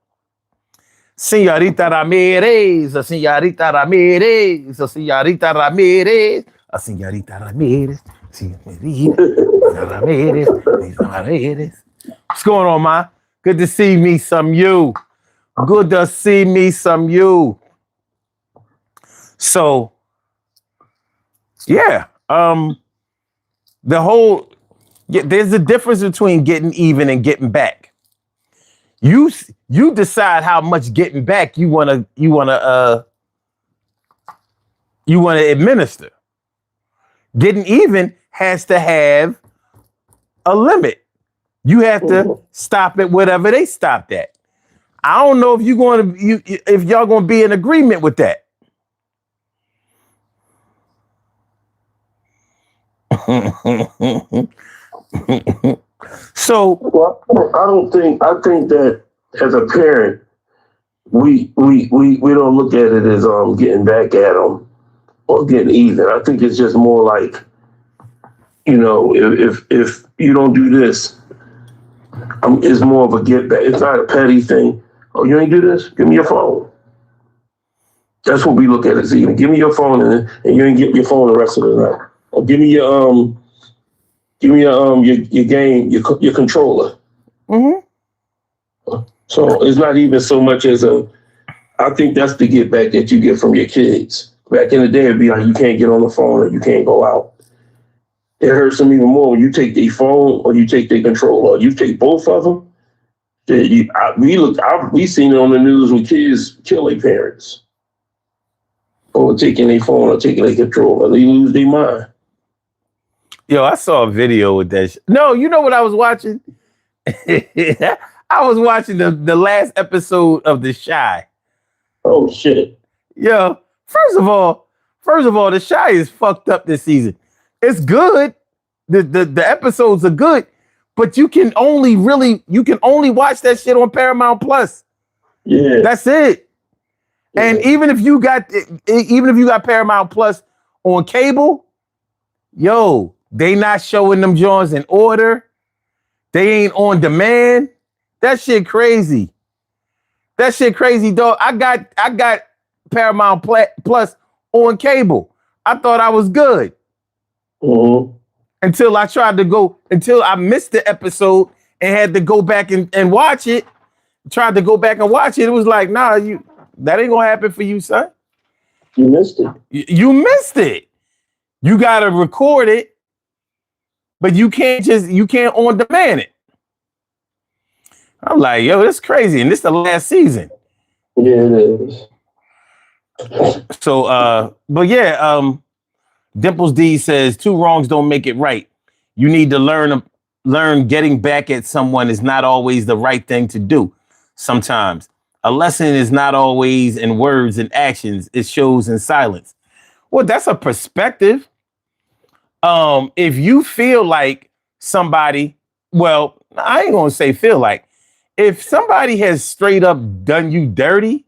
Señorita Ramirez, a señorita Ramirez, a señorita Ramirez, a señorita Ramirez, señorita Ramirez, Ramirez. What's going on, ma? Good to see me some you. Good to see me some you. So, yeah, there's a difference between getting even and getting back. You decide how much getting back you wanna administer. Getting even has to have a limit. You have to stop at whatever they stopped at. I don't know if if y'all going to be in agreement with that. So, Well, I think that as a parent, we don't look at it as getting back at them or getting even. I think it's just more like, if you don't do this, it's more of a get back. It's not a petty thing. Oh, you ain't do this? Give me your phone. That's what we look at as even. Give me your phone, and you ain't get your phone the rest of the night. Or give me your game, your controller. mm-hmm. So it's not even so much as I think that's the get back that you get from your kids. Back in the day, it'd be like you can't get on the phone or you can't go out. It hurts them even more when you take their phone or you take their controller or you take both of them. We seen it on the news when kids kill their parents or taking their phone or taking their controller. They lose their mind. Yo, I saw a video with that. No, you know what I was watching? I was watching the last episode of The Chi. Oh shit! Yo, first of all, The Chi is fucked up this season. It's good. The episodes are good, but you can only watch that shit on Paramount Plus. Yeah, that's it. Yeah. And even if you got Paramount Plus on cable, yo, they not showing them joints in order. They ain't on demand. That shit crazy. Dog. I got Paramount Plus on cable. I thought I was good. Mm-hmm. Until I missed the episode and had to go back and watch it. Tried to go back and watch it. It was like, nah, that ain't gonna happen for you, son. You missed it. You missed it. You gotta record it, but you can't on demand it. I'm like, yo, that's crazy. And this is the last season. Yeah, it is. So but yeah, Dimples D says 2 wrongs don't make it right. You need to learn getting back at someone is not always the right thing to do. Sometimes a lesson is not always in words and actions. It shows in silence. Well, that's a perspective. If you feel like somebody, well, I ain't gonna say feel like, if somebody has straight up done you dirty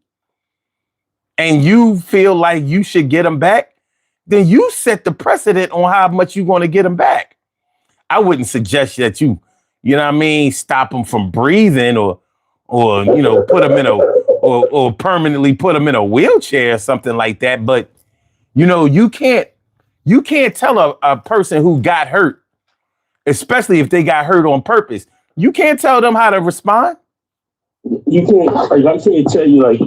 and you feel like you should get them back, then you set the precedent on how much you're going to get them back. I wouldn't suggest that you know what I mean, stop them from breathing or put them in or permanently put them in a wheelchair or something like that. But you can't tell a person who got hurt, especially if they got hurt on purpose. You can't tell them how to respond. You can't. I can't tell you. Like,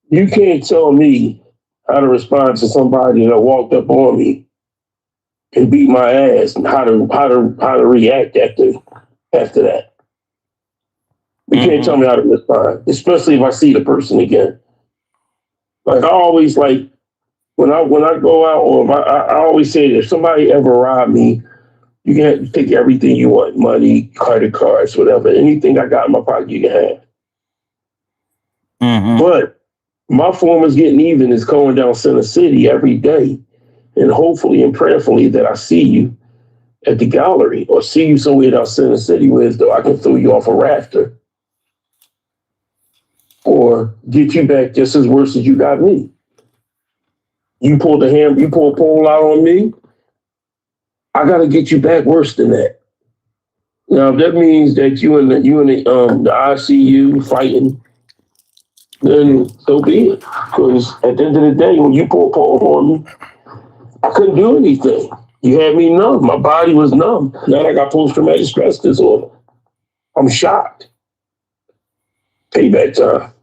you can't tell me how to respond to somebody that walked up on me and beat my ass, and how to react after that. You can't tell me how to respond, especially if I see the person again. Like, I always like when I go out, or if I always say that if somebody ever robbed me, you can take everything you want, money, credit cards, whatever, anything I got in my pocket, you can have. Mm-hmm. But my form of getting even is going down Center City every day, and hopefully and prayerfully that I see you at the gallery or see you somewhere down Center City where though I can throw you off a rafter or get you back just as worse as you got me. You pull a pole out on me, I got to get you back worse than that. Now, if that means that you and the ICU fighting, then so be it. Because at the end of the day, when you pull a pole on me, I couldn't do anything. You had me numb. My body was numb. Now I got post-traumatic stress disorder. I'm shocked. Payback time.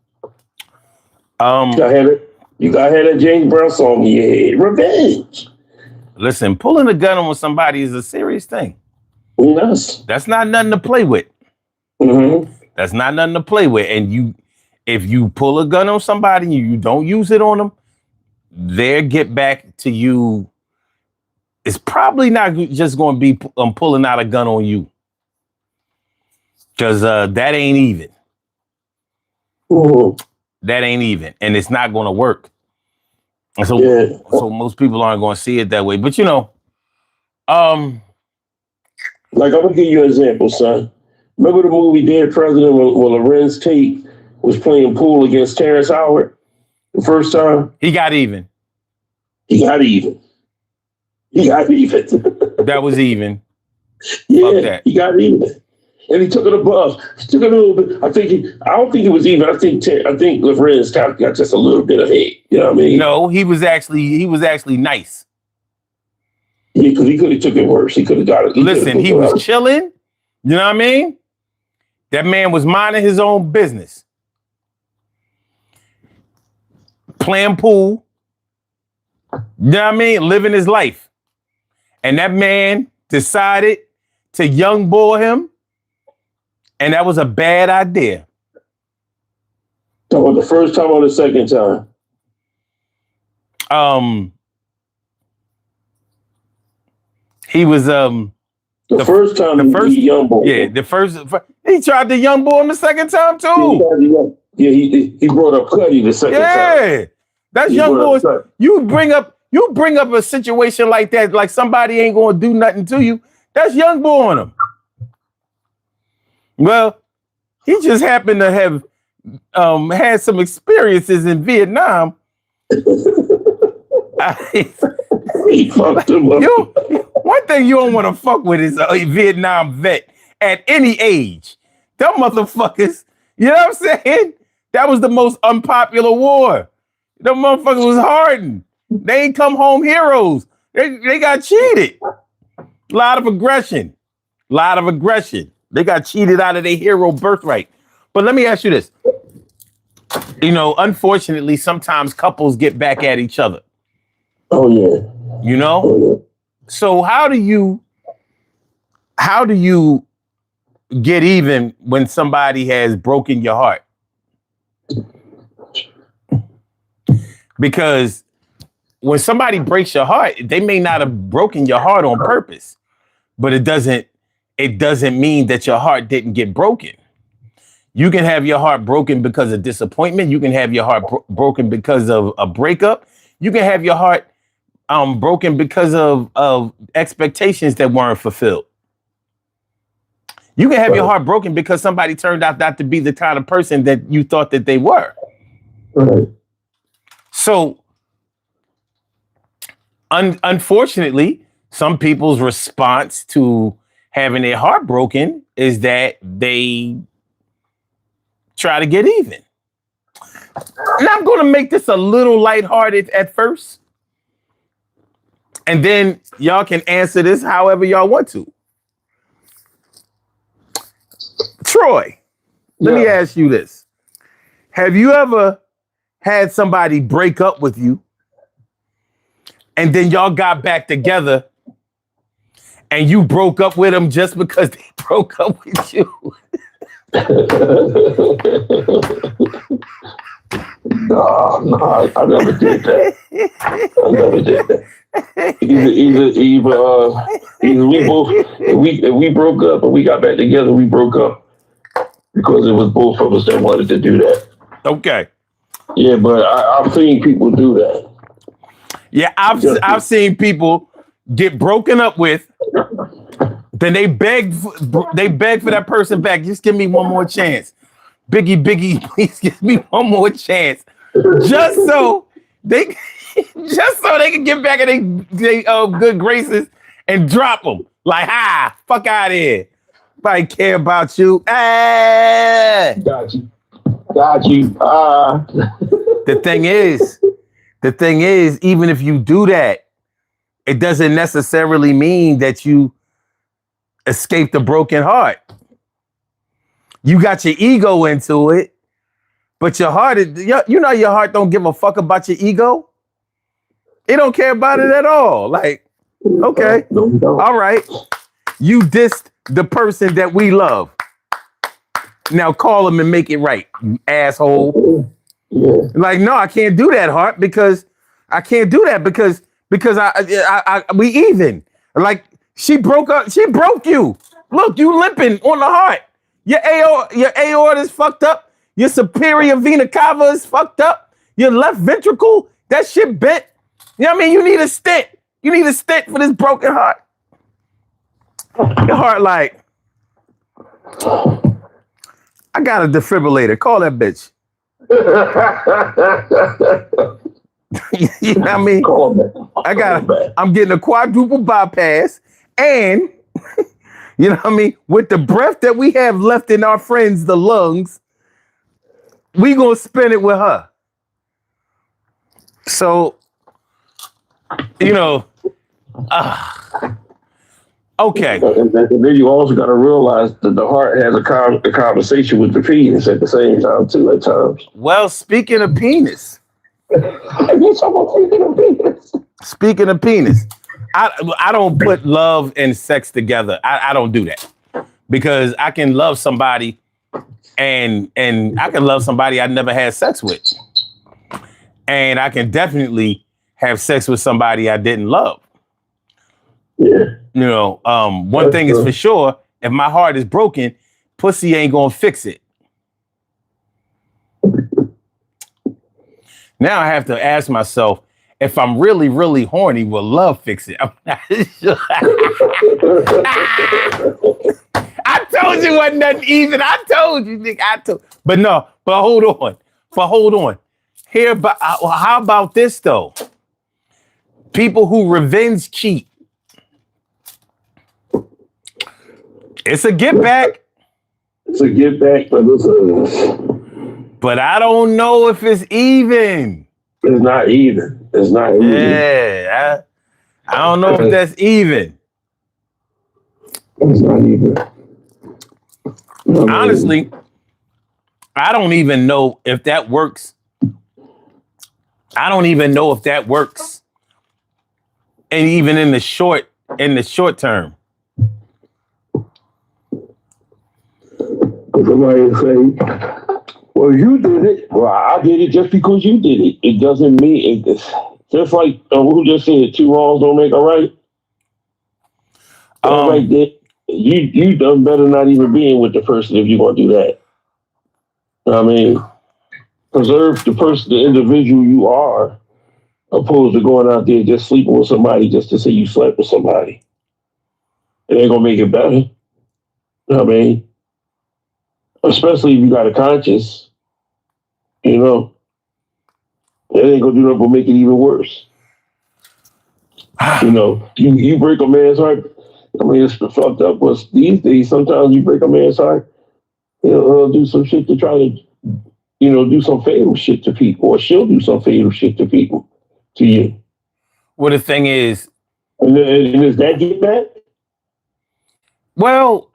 You got to have that James Brown song in your head. Revenge. Listen, pulling a gun on somebody is a serious thing. Yes. That's not nothing to play with. Mm-hmm. That's not nothing to play with. And if you pull a gun on somebody and you don't use it on them, their get back to you is probably not just going to be pulling out a gun on you. Because that ain't even. Mhm. That ain't even, and it's not going to work. And so, Yeah. so most people aren't going to see it that way. But you know, um, Like, I'm gonna give you an example, son. Remember the movie Dead President when Lorenz Tate was playing pool against Terrence Howard the first time? he got even. He got even. He got even. That was even. Fuck Yeah, that. he got even. And he took it above. He took it a little bit. I don't think it was even. I think Lorenz got just a little bit ahead. You know what I mean? No, he was actually nice. Yeah, because he could have took it worse. He could have got it. Listen, he was chilling. You know what I mean? That man was minding his own business. Playing pool. You know what I mean? Living his life. And that man decided to young boy him. And that was a bad idea. So the first time or the second time? He was the first time he young boy. Yeah, he tried to young boy him the second time too. Yeah, he brought up Cuddy the second time. Yeah. That's young boys. You bring up a situation like that, like somebody ain't gonna do nothing to you. That's young boy on him. Well, he just happened to have had some experiences in Vietnam. He fucked him up. One thing you don't want to fuck with is a Vietnam vet at any age. Them motherfuckers, you know what I'm saying? That was the most unpopular war. Them motherfuckers was hardened. They ain't come home heroes. They got cheated. A lot of aggression. They got cheated out of their hero birthright. But let me ask you this. You know, unfortunately, sometimes couples get back at each other. Oh, yeah. You know? Oh, yeah. So how do you get even when somebody has broken your heart? Because when somebody breaks your heart, they may not have broken your heart on purpose, but it doesn't mean that your heart didn't get broken. You can have your heart broken because of disappointment. You can have your heart broken because of a breakup. You can have your heart broken because of expectations that weren't fulfilled. You can have your heart broken because somebody turned out not to be the kind of person that you thought that they were. Right. So, unfortunately, some people's response to having their heart broken is that they try to get even. And I'm going to make this a little lighthearted at first. And then y'all can answer this however y'all want to. Troy, let me ask you this. Have you ever had somebody break up with you and then y'all got back together and you broke up with them just because they broke up with you? No, I never did that. Either we broke up or we got back together. We broke up because it was both of us that wanted to do that. Okay. Yeah, but I've seen people do that. Yeah, I've seen people get broken up with. Then they beg for that person back. Just give me one more chance. Biggie, please give me one more chance. Just so they can get back in their good graces and drop them. Like, fuck out of here. Nobody care about you. Got you. The thing is, even if you do that, it doesn't necessarily mean that you escape the broken heart. You got your ego into it, but your heart is, your heart don't give a fuck about your ego. It don't care about it at all. Like, okay, all right. You dissed the person that we love. Now call him and make it right, you asshole. Yeah. Like, no, I can't do that, heart, because I can't do that because we even. Like, she broke you. Look, you limping on the heart. Your aorta is fucked up. Your superior vena cava is fucked up. Your left ventricle, that shit bent. You know what I mean? You need a stent. You need a stent for this broken heart. Your heart like, I got a defibrillator. Call that bitch. You know what I mean? I'm getting a quadruple bypass, and you know what I mean? With the breath that we have left in our friends, the lungs, we gonna spin it with her. So, you know, okay. And then you also got to realize that the heart has a conversation with the penis at the same time too. At times. Well, speaking of penis, speaking of penis, I don't put love and sex together. I don't do that because I can love somebody and I can love somebody I never had sex with, and I can definitely have sex with somebody I didn't love. Yeah. You know, one thing is for sure, if my heart is broken, pussy ain't gonna fix it. Now I have to ask myself, if I'm really, really horny, will love fix it? I'm not sure. I told you wasn't nothing even. I told you, nigga. But no, but hold on. How about this though? People who revenge cheat. It's a get back. It's a get back, but I don't know if it's even. It's not even. It's not even. Yeah, I don't know if that's even. It's not even. Honestly, I don't even know if that works. I don't even know if that works. And even in the short term. Somebody say, well, you did it. Well, I did it just because you did it. It doesn't mean it's just like who just said 2 wrongs don't make a right. Right there, you done better not even being with the person if you're gonna do that. I mean, preserve the person, the individual you are, opposed to going out there just sleeping with somebody just to say you slept with somebody. It ain't gonna make it better. You know what I mean? Especially if you got a conscience, you know, it ain't gonna do nothing but make it even worse. You know, you break a man's heart. I mean, it's fucked up. But these days, sometimes you break a man's heart, he'll do some shit to try to, you know, do some fatal shit to people, or she'll do some fatal shit to people, to you. Well, the thing is, and is that get back? Well,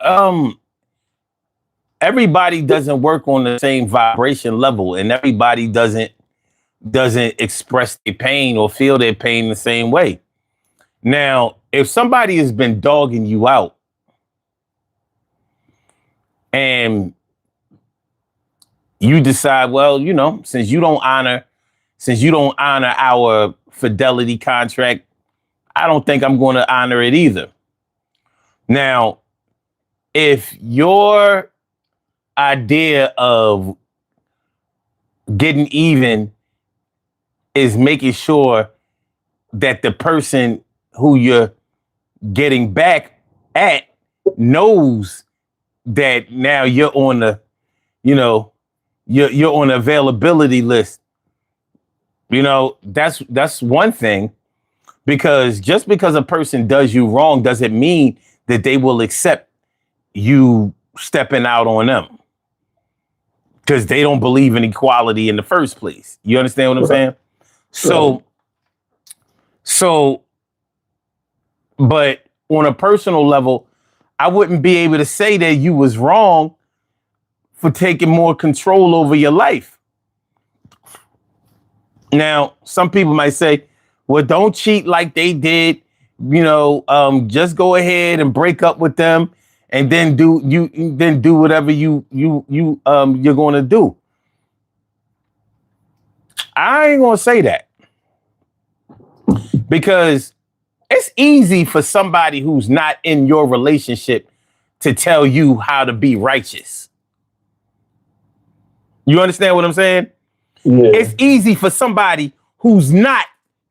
everybody doesn't work on the same vibration level, and everybody doesn't express their pain or feel their pain the same way. Now, if somebody has been dogging you out and you decide, well, you know, since you don't honor our fidelity contract, I don't think I'm going to honor it either. Now, if your idea of getting even is making sure that the person who you're getting back at knows that now you're on the, you know, you're on the availability list, you know, that's one thing, because just because a person does you wrong doesn't mean that they will accept you stepping out on them, because they don't believe in equality in the first place. You understand what I'm saying? So, but on a personal level, I wouldn't be able to say that you was wrong for taking more control over your life. Now, some people might say, well, don't cheat like they did. You know, just go ahead and break up with them, and then do whatever you're going to do. I ain't going to say that, because it's easy for somebody who's not in your relationship to tell you how to be righteous. You understand what I'm saying? Yeah. It's easy for somebody who's not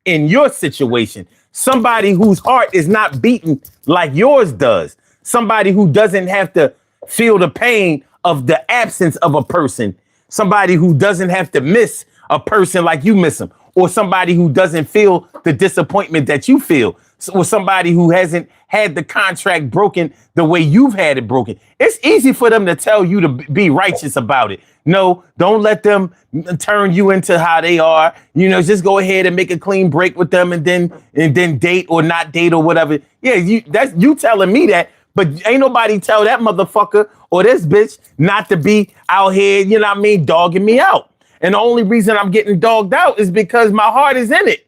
in your situation, somebody whose heart is not beating like yours does, somebody who doesn't have to feel the pain of the absence of a person, somebody who doesn't have to miss a person like you miss them, or somebody who doesn't feel the disappointment that you feel, or somebody who hasn't had the contract broken the way you've had it broken. It's easy for them to tell you to be righteous about it. No, don't let them turn you into how they are. You know, just go ahead and make a clean break with them and then date or not date or whatever. Yeah, that's you telling me that, but ain't nobody tell that motherfucker or this bitch not to be out here, you know what I mean, dogging me out. And the only reason I'm getting dogged out is because my heart is in it.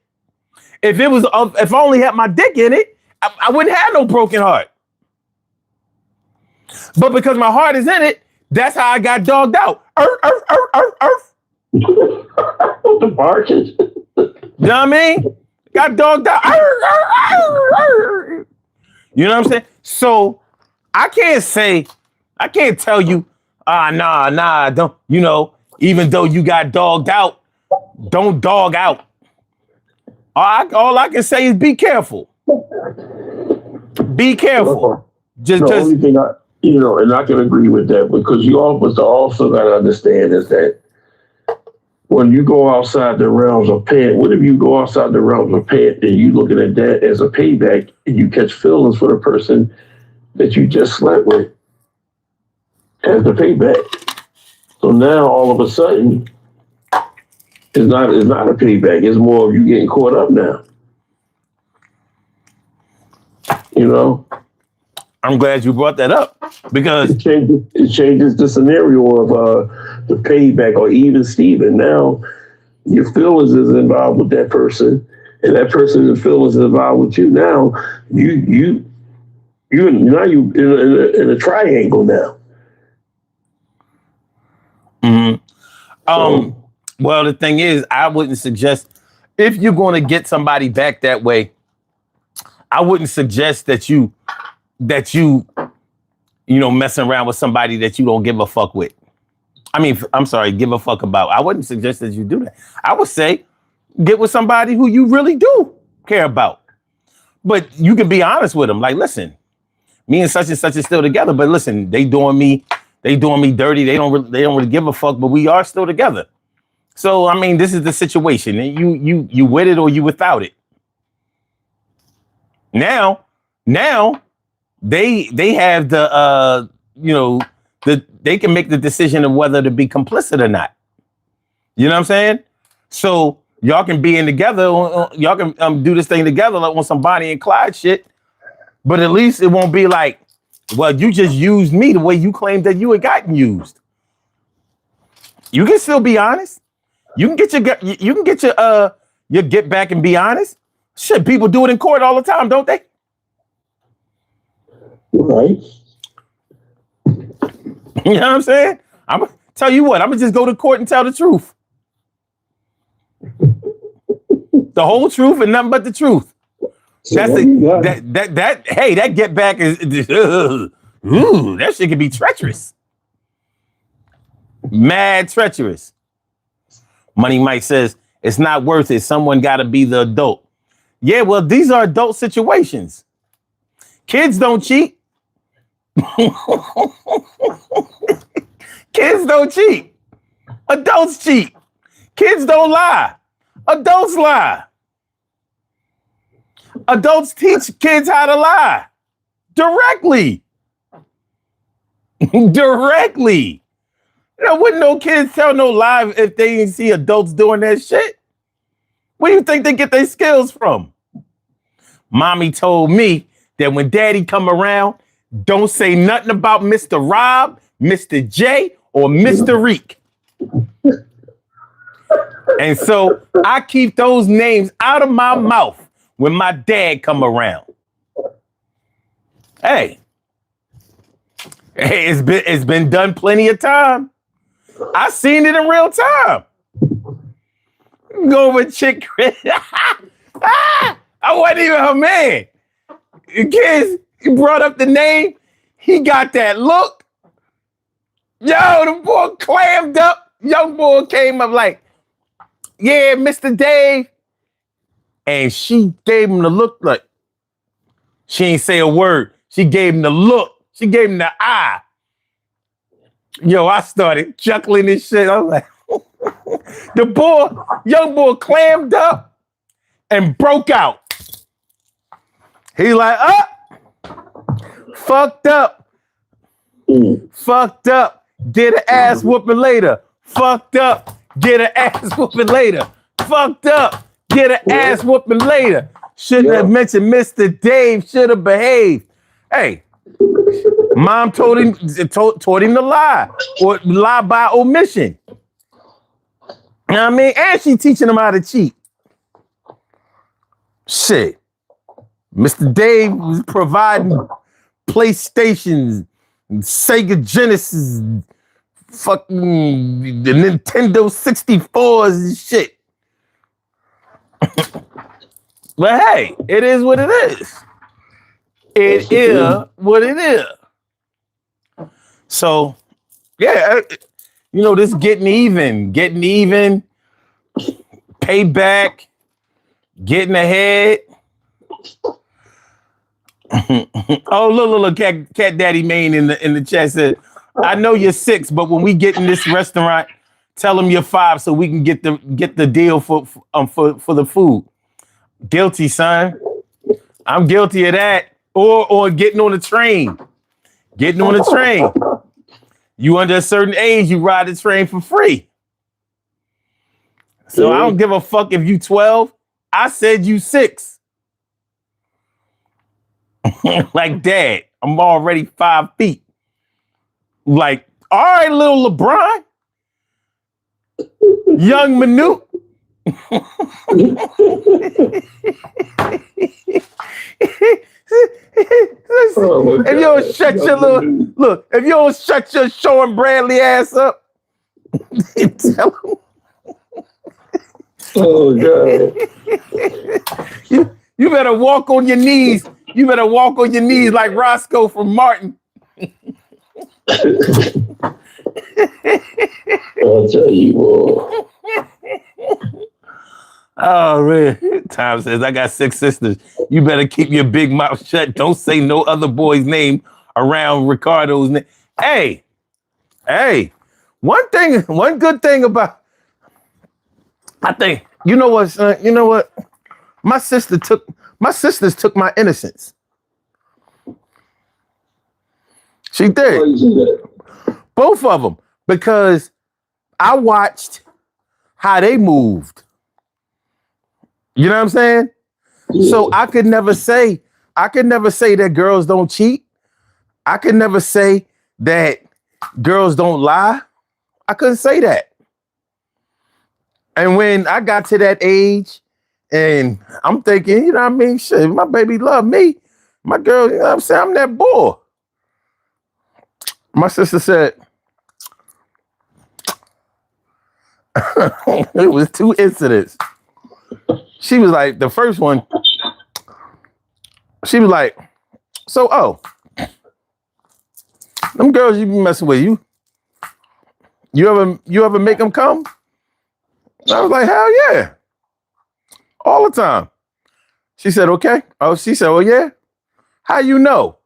If I only had my dick in it, I wouldn't have no broken heart. But because my heart is in it, that's how I got dogged out. The barges. You know what I mean? Got dogged out. You know what I'm saying? So I can't tell you, nah, don't, you know, even though you got dogged out, don't dog out. All I can say is be careful. Be careful. The only thing and I can agree with that, because you also got to understand is that when you go outside the realms of paying, what if you go outside the realms of paying and you looking at that as a payback and you catch feelings for the person that you just slept with as the payback? So now all of a sudden it's not a payback. It's more of you getting caught up now. You know? I'm glad you brought that up, because it changes the scenario of the payback or even Steven. Now your feelings is involved with that person, and that person's feelings is involved with you. Now you in a triangle now. Mm-hmm. Well, the thing is, I wouldn't suggest, if you're going to get somebody back that way, I wouldn't suggest that you messing around with somebody that you don't give a fuck with. I mean, I'm sorry, give a fuck about. I wouldn't suggest that you do that. I would say get with somebody who you really do care about. But you can be honest with them. Like, listen, me and such is still together. But listen, they doing me dirty. They don't really give a fuck. But we are still together. So I mean, this is the situation. And you with it or you without it. Now they have they can make the decision of whether to be complicit or not. You know what I'm saying? So y'all can be in together. Y'all can do this thing together like on some Bonnie and Clyde shit. But at least it won't be like, well, you just used me the way you claimed that you had gotten used. You can still be honest. You can get your get back and be honest. Shit, people do it in court all the time, don't they? Right. You know what I'm saying? I'm gonna tell you what, I'm gonna just go to court and tell the truth. The whole truth and nothing but the truth. So that's that get back is that shit can be treacherous. Mad treacherous. Money Mike says it's not worth it. Someone gotta be the adult. Yeah, well, these are adult situations. Kids don't cheat. Kids don't cheat. Adults cheat. Kids don't lie. Adults lie. Adults teach kids how to lie. Directly. Directly. Wouldn't no kids tell no lie if they didn't see adults doing that shit? Where do you think they get their skills from? Mommy told me that when daddy come around, don't say nothing about Mr. Rob, Mr. J, or Mr. Reek. And so I keep those names out of my mouth when my dad come around. Hey, it's been done plenty of time. I seen it in real time. Go with chick. I wasn't even her man. Kids, he brought up the name. He got that look. Yo, the boy clammed up. young boy came up like, yeah, Mr. Dave. And she gave him the look like, she ain't say a word. She gave him the look. She gave him the eye. Yo, I started chuckling and shit. I was like, young boy clammed up and broke out. He like, fucked up. Fucked up. Get an ass whooping later. Fucked up. Get an ass whooping later. Fucked up. Get an ass whooping later. Shouldn't have mentioned Mr. Dave. Should have behaved. Hey, mom told him to lie or lie by omission. You know what I mean? And she teaching him how to cheat. Shit. Mr. Dave was providing PlayStations, Sega Genesis, fucking the Nintendo 64s and shit. But hey, it is what it is. It is what it is. So, yeah, this getting even, payback, getting ahead. Oh, look, Cat Daddy Main in the chat said, I know you're 6, but when we get in this restaurant, tell them you're 5 so we can get the deal for the food. Guilty, son. I'm guilty of that. Or getting on the train. Getting on the train. You under a certain age, you ride the train for free. So I don't give a fuck if you 12. I said you 6. Like, Dad, I'm already 5 feet. Like, all right, little LeBron. Young Manute. If you don't shut your if you don't shut your Sean Bradley ass up, tell him. Oh God. You better walk on your knees. You better walk on your knees like Roscoe from Martin. I'll tell you what. Oh, man. Tom says, I got 6 sisters. You better keep your big mouth shut. Don't say no other boy's name around Ricardo's name. Hey, one good thing about, I think, you know what, son? You know what? My sisters took my innocence. She did. Both of them. Because I watched how they moved. You know what I'm saying? Yeah. So I could never say that girls don't cheat. I could never say that girls don't lie. I couldn't say that. And when I got to that age and I'm thinking, you know what I mean? Shit, my baby love me. My girl, you know what I'm saying? I'm that boy. My sister said, it was 2 incidents. She was like, the first one, she was like, so, them girls you be messing with, you ever make them come? I was like, hell yeah. All the time. She said, okay. Oh, she said, oh yeah? How you know?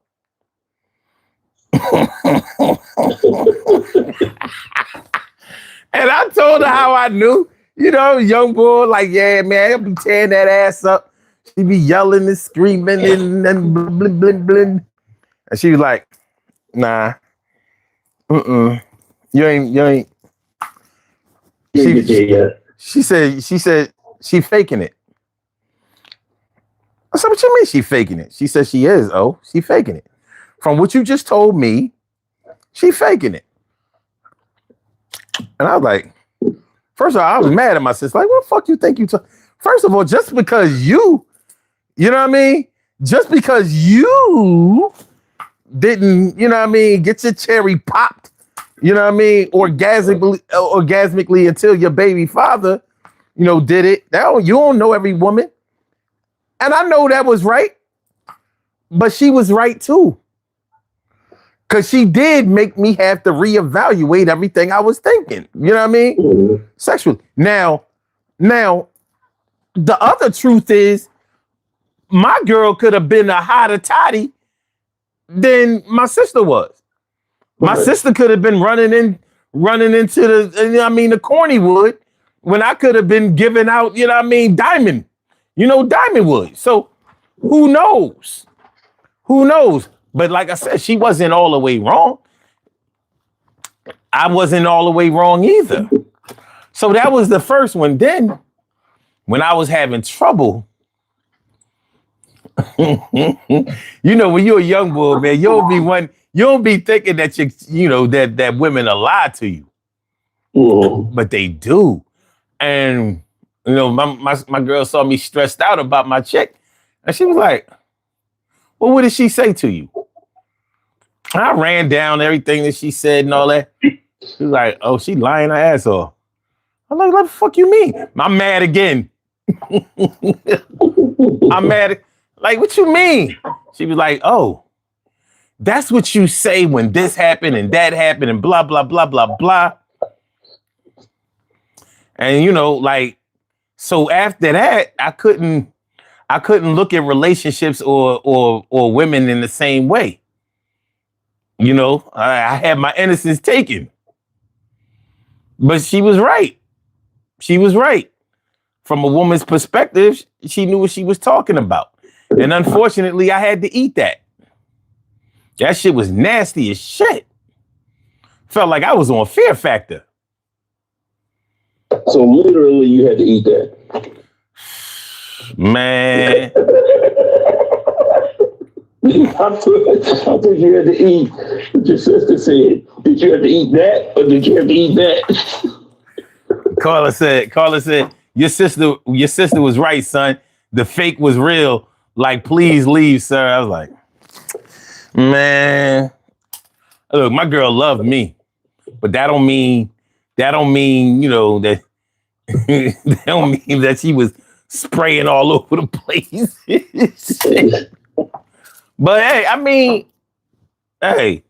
And I told her how I knew. You know, young boy, like, yeah, man, he'll be tearing that ass up. She be yelling and screaming and blin, blin, blin, blin. And she was like, nah, you ain't. She said she faking it. I said, what you mean she faking it? She said she is, she faking it. From what you just told me, she faking it. And I was like, first of all, I was mad at my sister. Like, what the fuck you think you First of all, just because you know what I mean? Just because you didn't, you know what I mean, get your cherry popped, you know what I mean, orgasmically until your baby father, you know, did it. You don't know every woman. And I know that was right, but she was right too. Because she did make me have to reevaluate everything I was thinking. You know what I mean? Mhm. Sexually. Now, the other truth is my girl could have been a hotter toddy than my sister was. My Right. sister could have been running into the corny wood when I could have been giving out, diamond, diamond wood. So who knows? Who knows? But like I said, she wasn't all the way wrong. I wasn't all the way wrong either. So that was the first one. Then when I was having trouble, when you're a young boy, man, you don't be thinking that that women are lie to you. Mhm. But they do. And my girl saw me stressed out about my check, and she was like, well, what did she say to you? And I ran down everything that she said and all that. She was like, oh, she lying her ass off. I'm like, what the fuck you mean? I'm mad again. I'm mad. Like, what you mean? She was like, oh, that's what you say when this happened and that happened and blah, blah, blah, blah, blah. And so after that, I couldn't look at relationships or women in the same way. I had my innocence taken. But she was right. She was right. From a woman's perspective, she knew what she was talking about. And unfortunately, I had to eat that. That shit was nasty as shit. Felt like I was on Fear Factor. So literally, you had to eat that. Man. I thought you had to eat what your sister said. Did you have to eat that or did you have to eat that? Carla said, your sister was right, son. The fake was real. Like, please leave, sir. I was like, man. Look, my girl loved me. But that don't mean, that that that don't mean that she was spraying all over the place. But hey,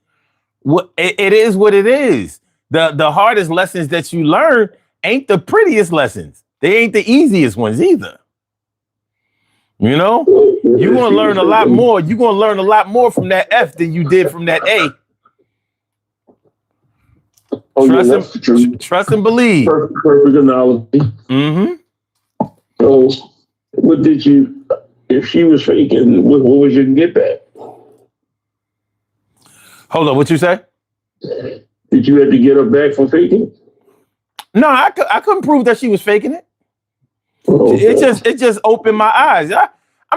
what it is what it is. The hardest lessons that you learn ain't the prettiest lessons. They ain't the easiest ones either. You're gonna learn a lot more. You're gonna learn a lot more from that F than you did from that A. Trust and believe. Perfect analogy. Mm-hmm. So, what did you? If she was faking, what was your get back? Hold on, what you say? Did you have to get her back for faking? No, I couldn't prove that she was faking it. Okay. It just opened my eyes. I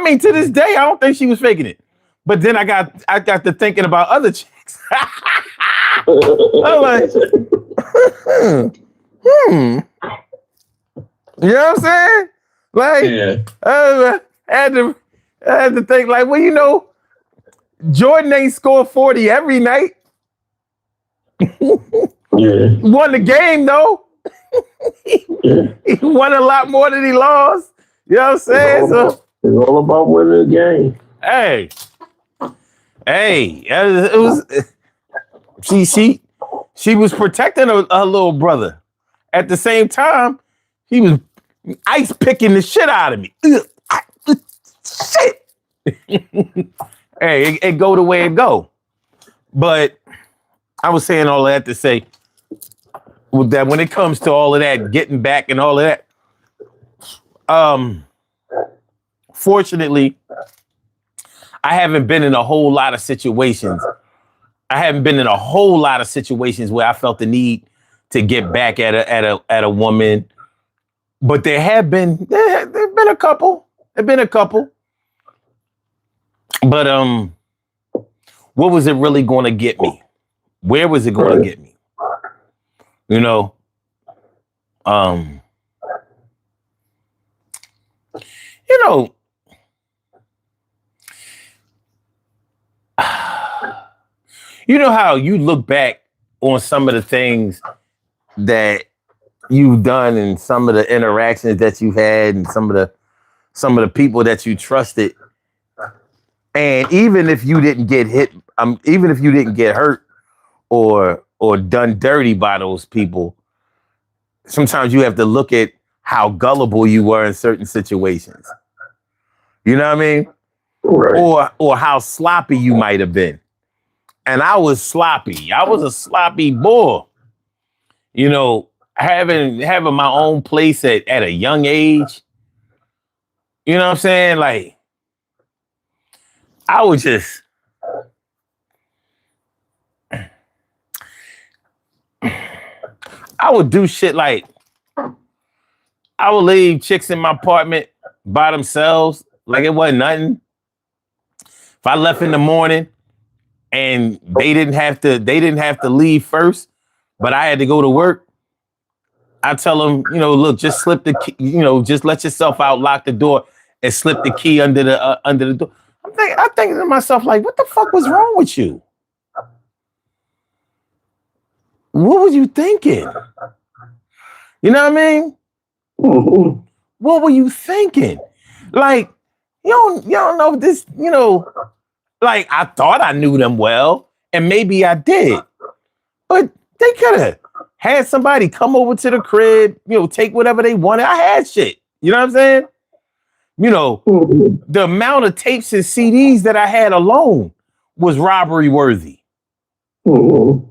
mean, to this day, I don't think she was faking it. But then I got to thinking about other chicks. I'm like, You know what I'm saying? Like, yeah. I had to think like, well, Jordan ain't score 40 every night. Yeah. Won the game though. He won a lot more than he lost. You know what I'm saying? It's all about winning the game. Hey, it was. She was protecting her little brother. At the same time, he was ice picking the shit out of me. Shit. Hey, it go the way it go. But I was saying all that to say that when it comes to all of that, getting back and all of that, fortunately, I haven't been in a whole lot of situations. I haven't been in a whole lot of situations where I felt the need to get back at a woman. But there've been a couple. There've been a couple. But what was it really going to get me? Where was it going to get me? You know how you look back on some of the things that you've done and some of the interactions that you've had and some of the people that you trusted, And even if you didn't get hit, even if you didn't get hurt or done dirty by those people, sometimes you have to look at how gullible you were in certain situations. You know what I mean? Right. Or how sloppy you might have been. And I was sloppy. I was a sloppy boy. You know, having my own place at a young age. You know what I'm saying? Like, I was just I would do shit like I would leave chicks in my apartment by themselves, like it wasn't nothing. If I left in the morning and they didn't have to leave first, but I had to go to work, I tell them, you know, look, just slip the key, you know, just let yourself out, lock the door, and slip the key under the door. I'm thinking to myself, like, what the fuck was wrong with you? What was you thinking? You know what I mean? Mm-hmm. What were you thinking? Like, you don't know this, you know, like I thought I knew them well, and maybe I did, but they could have had somebody come over to the crib, you know, take whatever they wanted. I had shit. You know what I'm saying? You know, Mm-hmm. the amount of tapes and CDs that I had alone was robbery worthy. Mm-hmm.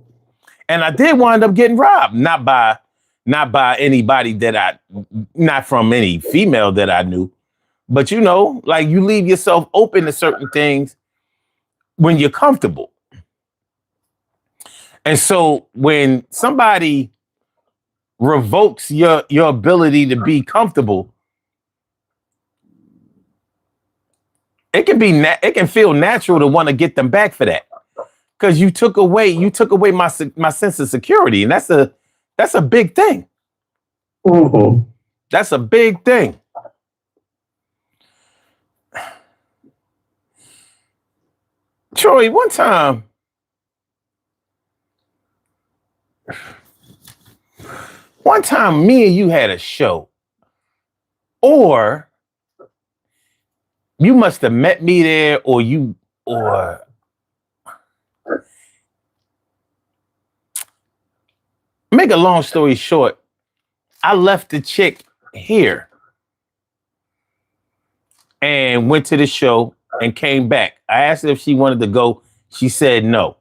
And I did wind up getting robbed, not by anybody not from any female that I knew. But you know, like you leave yourself open to certain things when you're comfortable. And so when somebody revokes your ability to be comfortable, it can feel natural to want to get them back for that. Because you took away my sense of security. And that's a big thing. Mm-hmm. That's a big thing. Troy, one time me and you had a show, or you must have met me there, or make a long story short, I left the chick here and went to the show and came back. I asked her if she wanted to go. She said no.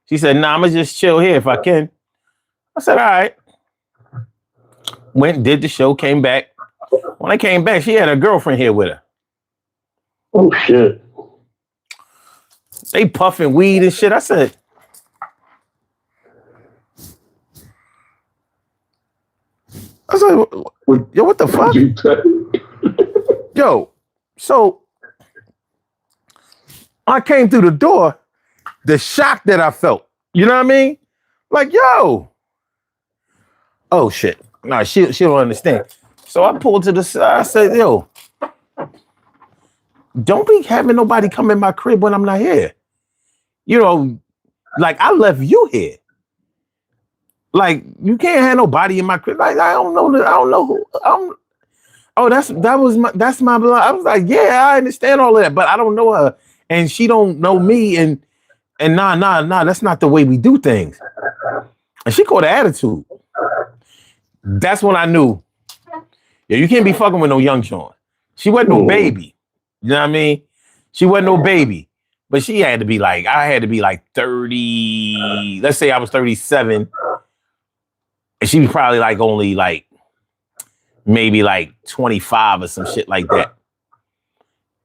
She said, nah, I'm gonna just chill here if I can. I said, all right. Went, did the show, came back. When I came back, she had her girlfriend here with her. Oh shit. They puffing weed and shit. I said, yo, what the fuck? Yo, so I came through the door, the shock that I felt, you know what I mean? Like, yo, oh shit. Nah, she don't understand. So I pulled to the side. I said, yo, don't be having nobody come in my crib when I'm not here. You know, like I left you here. Like you can't have nobody in my crib. Like I don't know who. Oh, that's my blood. I was like, yeah, I understand all of that, but I don't know her, and she don't know me, and nah, that's not the way we do things. And she caught an attitude. That's when I knew, yeah, you can't be fucking with no young Sean. She wasn't no baby. You know what I mean? She wasn't no baby. But she had to be like, I had to be like 30. Let's say I was 37. And she was probably like only like maybe like 25 or some shit like that.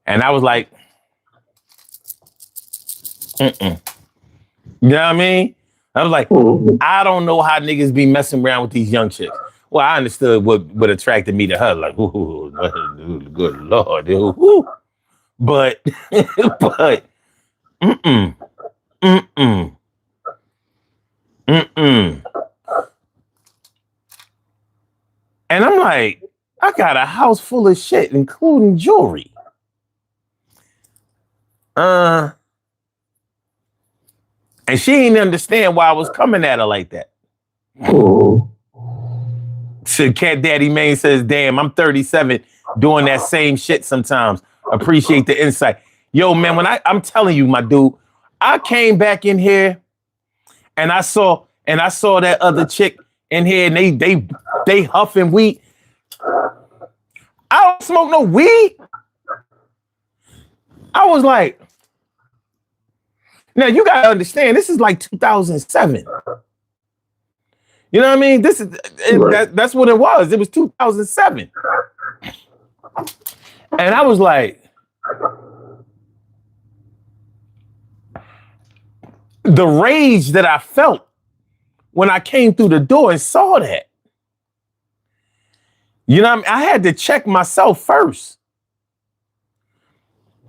And I was like, mm-mm. You know what I mean? I was like, I don't know how niggas be messing around with these young chicks. Well, I understood what attracted me to her. Like, ooh, good Lord. Ooh. But, mm-mm, mm-mm, mm-mm. And I'm like, I got a house full of shit, including jewelry. And she didn't understand why I was coming at her like that. So Cat Daddy Main says, damn, I'm 37 doing that same shit sometimes. Appreciate the insight. Yo, man, when I'm telling you, my dude, I came back in here and I saw that other chick in here and they huffing weed. I don't smoke no weed. I was like, now you gotta understand, this is like 2007. You know what I mean? That's what it was. It was 2007. And I was like, the rage that I felt when I came through the door and saw that. You know what I mean? I had to check myself first.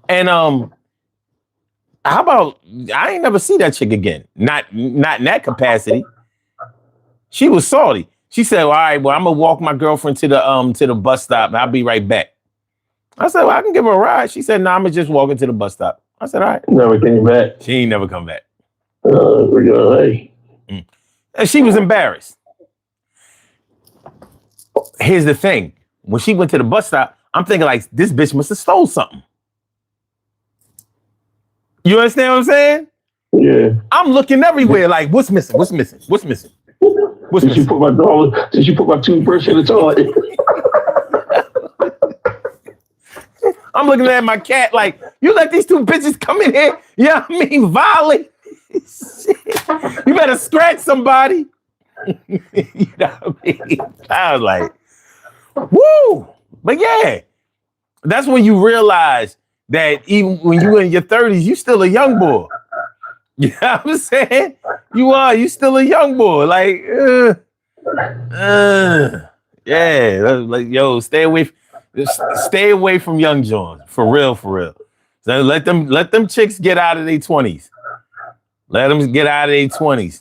And how about I ain't never see that chick again. Not in that capacity. She was salty. She said, "All right, well, I'm gonna walk my girlfriend to the bus stop. I'll be right back." I said, "Well, I can give her a ride." She said, "No, I'm gonna just walk her to the bus stop." I said, "All right." Never came back. She ain't never come back. Hey. And she was embarrassed. Here's the thing. When she went to the bus stop, I'm thinking like, this bitch must have stole something. You understand what I'm saying? Yeah. I'm looking everywhere like, what's missing? What's missing? What's missing? What's Did missing? you put my dollar? Did you put my toothbrush in the toilet? I'm looking at my cat like, you let these two bitches come in here? You know what I mean? Violate. You better scratch somebody. You know what I mean? I was like, woo. But yeah, that's when you realize that even when you in your 30s, you still a young boy. You know what I'm saying? You still a young boy. Like, yeah, like, yo, stay away from young John. For real. So let them chicks get out of their 20s. Let them get out of their 20s.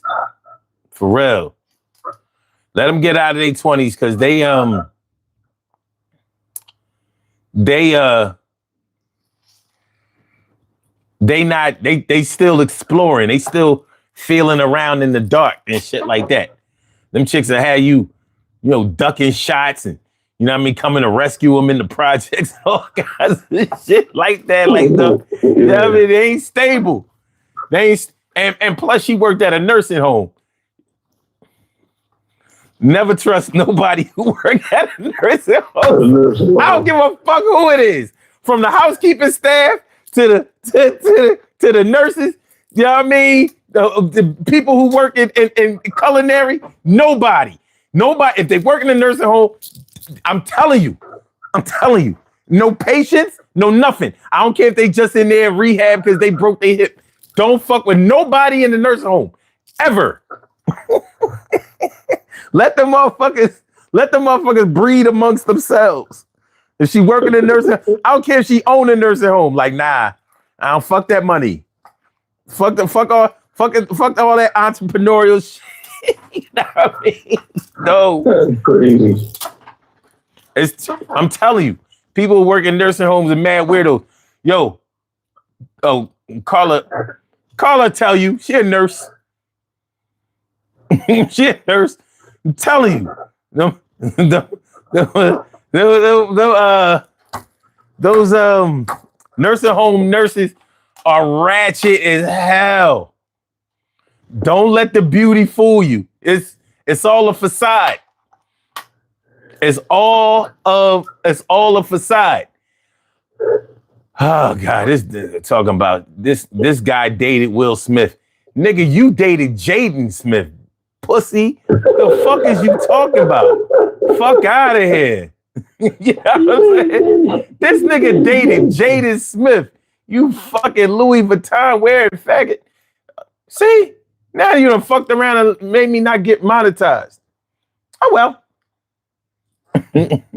For real. Let them get out of their 20s because they still exploring. They still feeling around in the dark and shit like that. Them chicks that have you ducking shots and, you know what I mean, coming to rescue them in the projects, all kinds of shit like that. Like, you know what I mean? They ain't stable. They ain't, and plus she worked at a nursing home. Never trust nobody who worked at a nursing home. I don't give a fuck who it is. From the housekeeping staff to the nurses, you know what I mean? The people who work in culinary, nobody. If they work in a nursing home, I'm telling you, no patience, no nothing. I don't care if they just in there rehab because they broke their hip. Don't fuck with nobody in the nursing home, ever. Let the motherfuckers breed amongst themselves. If she working in a nursing home, I don't care if she own a nursing home. Like, nah, I don't fuck that money. Fuck all that entrepreneurial shit. You know what I mean? No. That's crazy. I'm telling you, people who work in nursing homes are mad weirdos. Yo, Carla tell you, she a nurse. She a nurse. I'm telling you. Those nursing home nurses are ratchet as hell. Don't let the beauty fool you. It's all a facade. It's all a facade. Oh God, this talking about this guy dated Will Smith. Nigga, you dated Jaden Smith. Pussy. The fuck is you talking about? Fuck out of here. You know what I'm saying? This nigga dated Jaden Smith. You fucking Louis Vuitton wearing faggot. See? Now you done fucked around and made me not get monetized. Oh well. Cat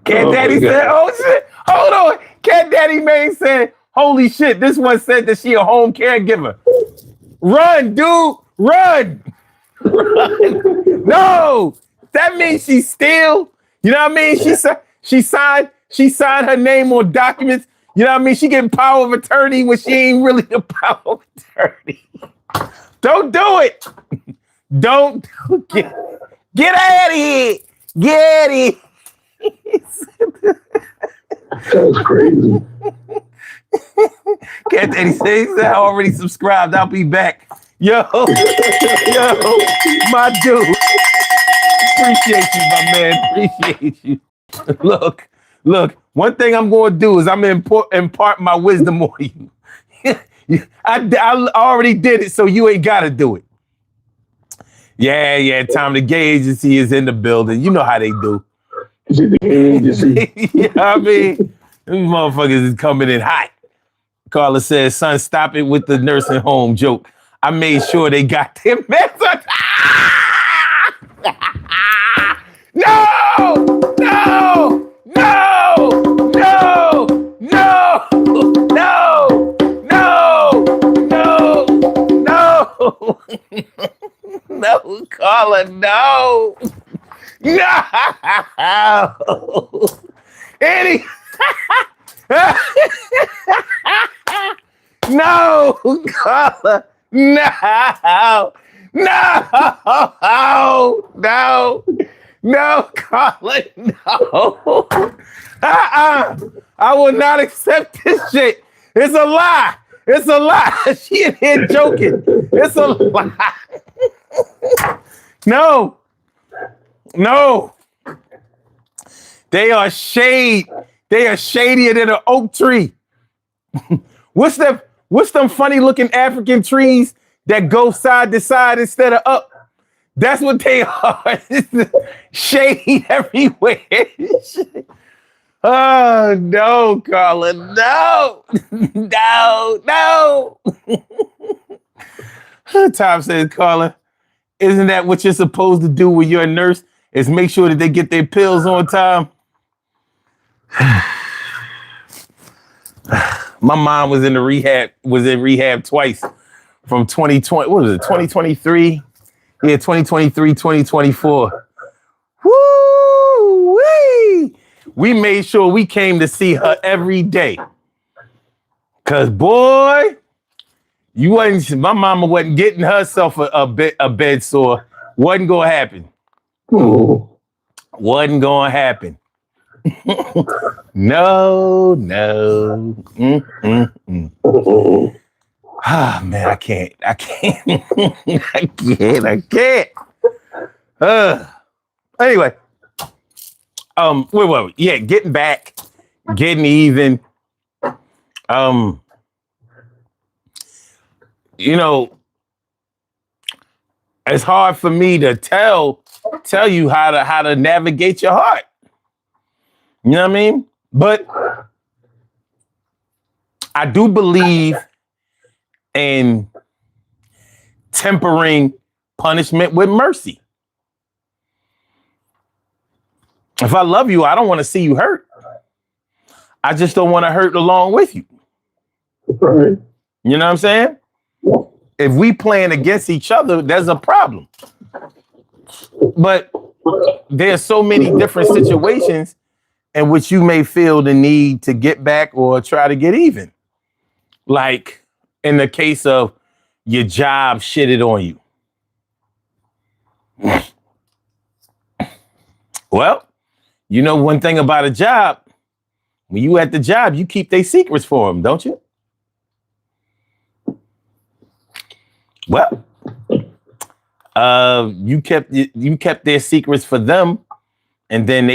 Daddy said, oh shit, hold on. Cat Daddy Main said, holy shit, this one said that she a home caregiver. Run, dude, run. No, that means she's still, you know what I mean? She signed her name on documents. You know what I mean? She getting power of attorney when she ain't really the power of attorney. Don't do it. Don't get out of here. Get out of here. That's crazy. Cat Daddy says I already subscribed. I'll be back. Yo, my dude. Appreciate you, my man. Appreciate you. Look. One thing I'm going to do is I'm going to impart my wisdom on you. I already did it, so you ain't got to do it. Yeah. Time the gay agency is in the building. You know how they do. The gay agency. You know what I mean? These motherfuckers is coming in hot. Carla says, son, stop it with the nursing home joke. I made sure they got their message. No! No, Carla, no. Any. No, Carla. No, Carla, no. I will not accept this shit. It's a lie. She in here joking. It's a lie. No. They are shade. They are shadier than an oak tree. What's them funny looking African trees that go side to side instead of up? That's what they are. Shade everywhere. Oh no, Carla. No. Tom says, Carla, isn't that what you're supposed to do when you're a nurse? Is make sure that they get their pills on time? My mom was in rehab twice from 2020. What was it? 2023? Yeah, 2023, 2024. Woo-wee! We made sure we came to see her every day. Cause boy, my mama wasn't getting herself a bed sore. Wasn't gonna happen. Wasn't gonna happen. No. Ah, man, I can't. Anyway, where were we? Yeah, getting back, getting even. It's hard for me to tell you how to navigate your heart. You know what I mean? But I do believe in tempering punishment with mercy. If I love you, I don't want to see you hurt. I just don't want to hurt along with you. Right. You know what I'm saying? If we playing against each other, there's a problem. But there's so many different situations in which you may feel the need to get back or try to get even. Like in the case of your job shitted on you. Well, you know one thing about a job, when you at the job, you keep their secrets for them, don't you? Well, you kept their secrets for them, and then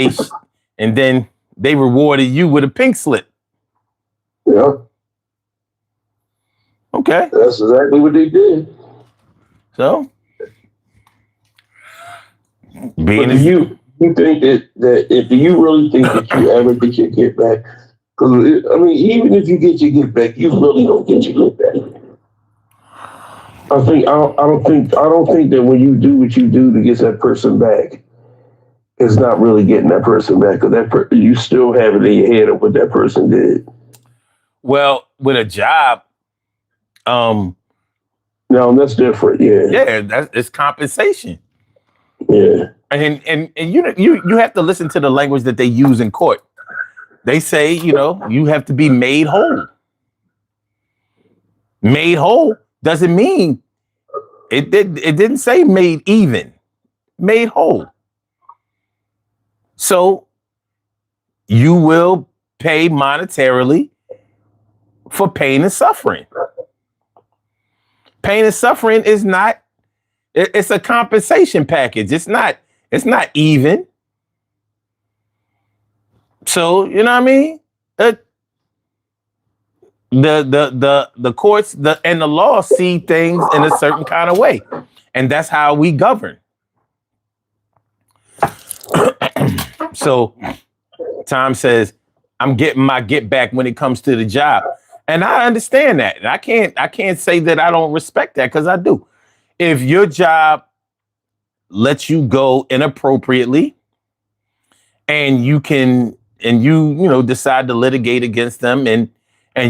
they rewarded you with a pink slip. Yeah. Okay. That's exactly what they did. So, do you think that do you really think that you ever get your get back? Because I mean, even if you get your get back, you really don't get your get back. I don't think that when you do what you do to get that person back, it's not really getting that person back, because you still have it in your head of what that person did. Well, with a job, no, that's different. Yeah, it's compensation. Yeah, and you have to listen to the language that they use in court. They say, you have to be made whole. Made whole doesn't mean it didn't say made even. Made whole. So you will pay monetarily for pain and suffering. Pain and suffering is not, it's a compensation package. It's not even. So, you know what I mean? The courts and the law see things in a certain kind of way. And that's how we govern. So Tom says, I'm getting my get back when it comes to the job. And I understand that. And I can't say that I don't respect that, because I do. If your job lets you go inappropriately and you decide to litigate against them and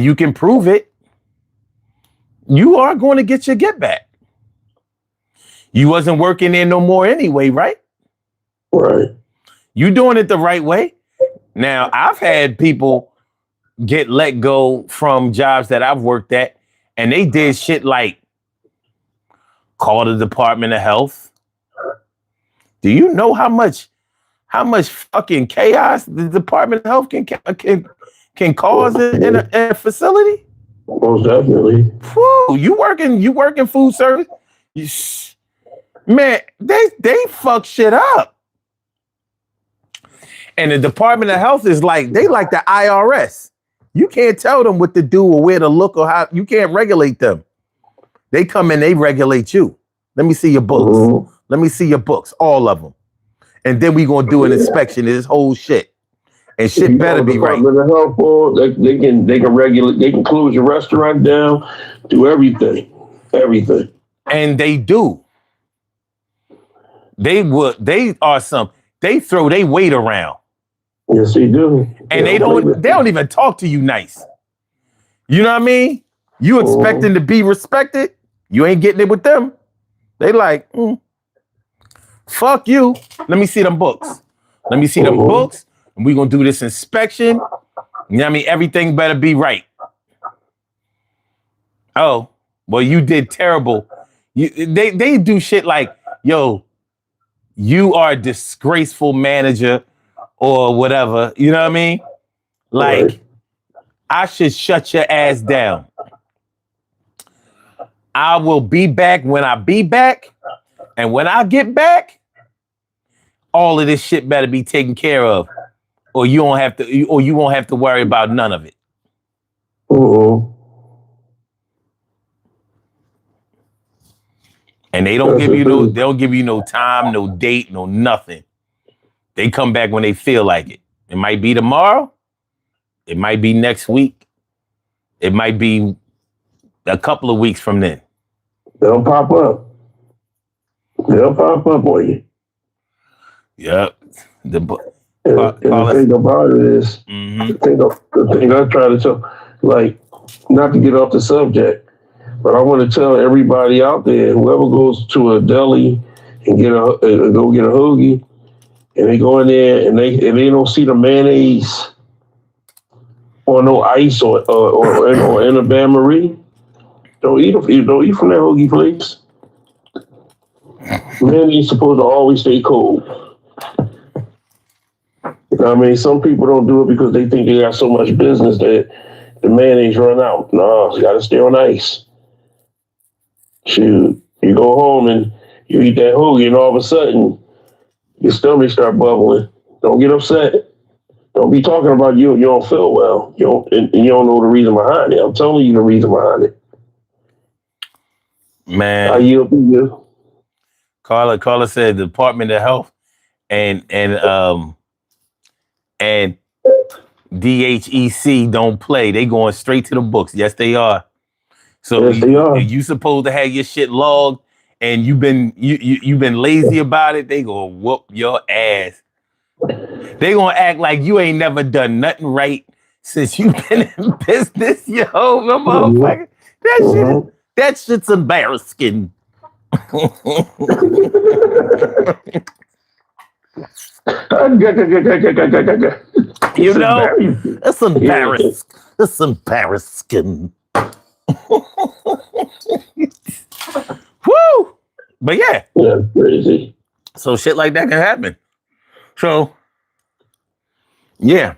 you can prove it, you are going to get your get back. You wasn't working there no more anyway, right? Right. You doing it the right way. Now, I've had people get let go from jobs that I've worked at, and they did shit like call the Department of Health. Do you know how much fucking chaos the Department of Health can cause in a facility? Most definitely. Whew, you working food service? Man, they fuck shit up. And the Department of Health is like, they like the IRS. You can't tell them what to do or where to look or how. You can't regulate them. They come in, they regulate you. Let me see your books. Mm-hmm. Let me see your books, all of them. And then we gonna do an inspection of this whole shit. And shit better be right. Department of Health Board, they can regulate. They can close your restaurant down, do everything. And they do. They throw their weight around. Yes, they do. And they don't even talk to you nice. You know what I mean? You expecting to be respected, you ain't getting it with them. They like, fuck you. Let me see them books. Let me see them books. And we gonna do this inspection. You know what I mean? Everything better be right. Oh, well, you did terrible. They do shit like, yo, you are a disgraceful manager or whatever. You know what I mean? Like, I should shut your ass down. I will be back when I be back. And when I get back, all of this shit better be taken care of. Or you won't have to worry about none of it. And they don't give you no time, no date, no nothing. They come back when they feel like it. It might be tomorrow. It might be next week. It might be a couple of weeks from then. They'll pop up. On you. Yep. The thing about it is, the thing I try to tell, like, not to get off the subject, but I want to tell everybody out there, whoever goes to a deli and go get a hoagie, and they go in there and they don't see the mayonnaise or no ice or in a bain marie, don't eat from that hoagie place. Mayonnaise supposed to always stay cold. I mean, some people don't do it because they think they got so much business that the mayonnaise run out. No, it's got to stay on ice. Shoot, you go home and you eat that hoagie, and all of a sudden your stomach start bubbling. Don't get upset. Don't be talking about you don't feel well. You don't know the reason behind it. I'm telling you the reason behind it. Man, I yield to you. Carla said the Department of Health and DHEC don't play. They going straight to the books. Yes, they are. So yes, they are. You supposed to have your shit logged, and you've been lazy about it. They gonna whoop your ass. They gonna act like you ain't never done nothing right since you've been in business, yo, motherfucker. That shit's embarrassing. You know, it's embarrassing. It's embarrassing. Woo! But yeah, crazy. So shit like that can happen. So yeah,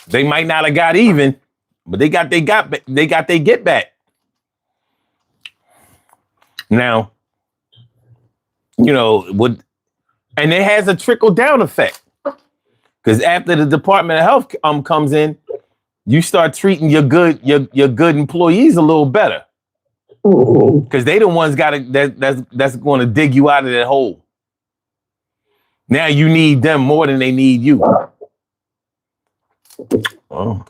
They might not have got even, but they got they get back. Now, you know, and it has a trickle down effect. Because after the Department of Health comes in, you start treating your good employees a little better. Because they the ones that's going to dig you out of that hole. Now you need them more than they need you. Oh.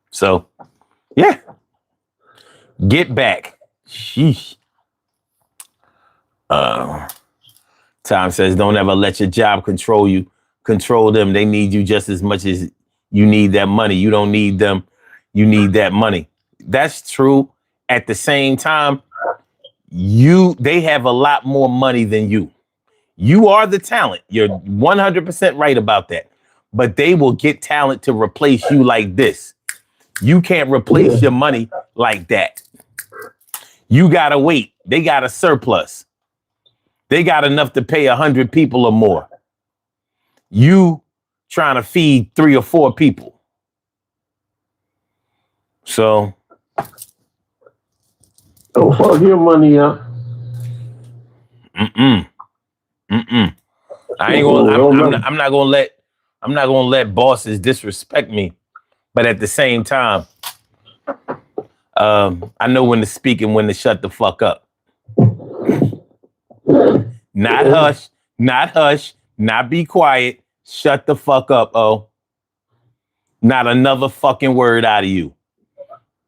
So, yeah. Get back. Sheesh. Tom says, don't ever let your job control you. Control them. They need you just as much as you need that money. You don't need them. You need that money. That's true. At the same time, they have a lot more money than you. You are the talent. You're 100% right about that. But they will get talent to replace you like this. You can't replace your money like that. You gotta wait. They got a surplus. They got enough to pay 100 people or more. You trying to feed 3 or 4 people. So don't fuck your money up. I ain't gonna. I'm not gonna let bosses disrespect me. But at the same time, I know when to speak and when to shut the fuck up. Not hush, not be quiet. Shut the fuck up, oh. Not another fucking word out of you.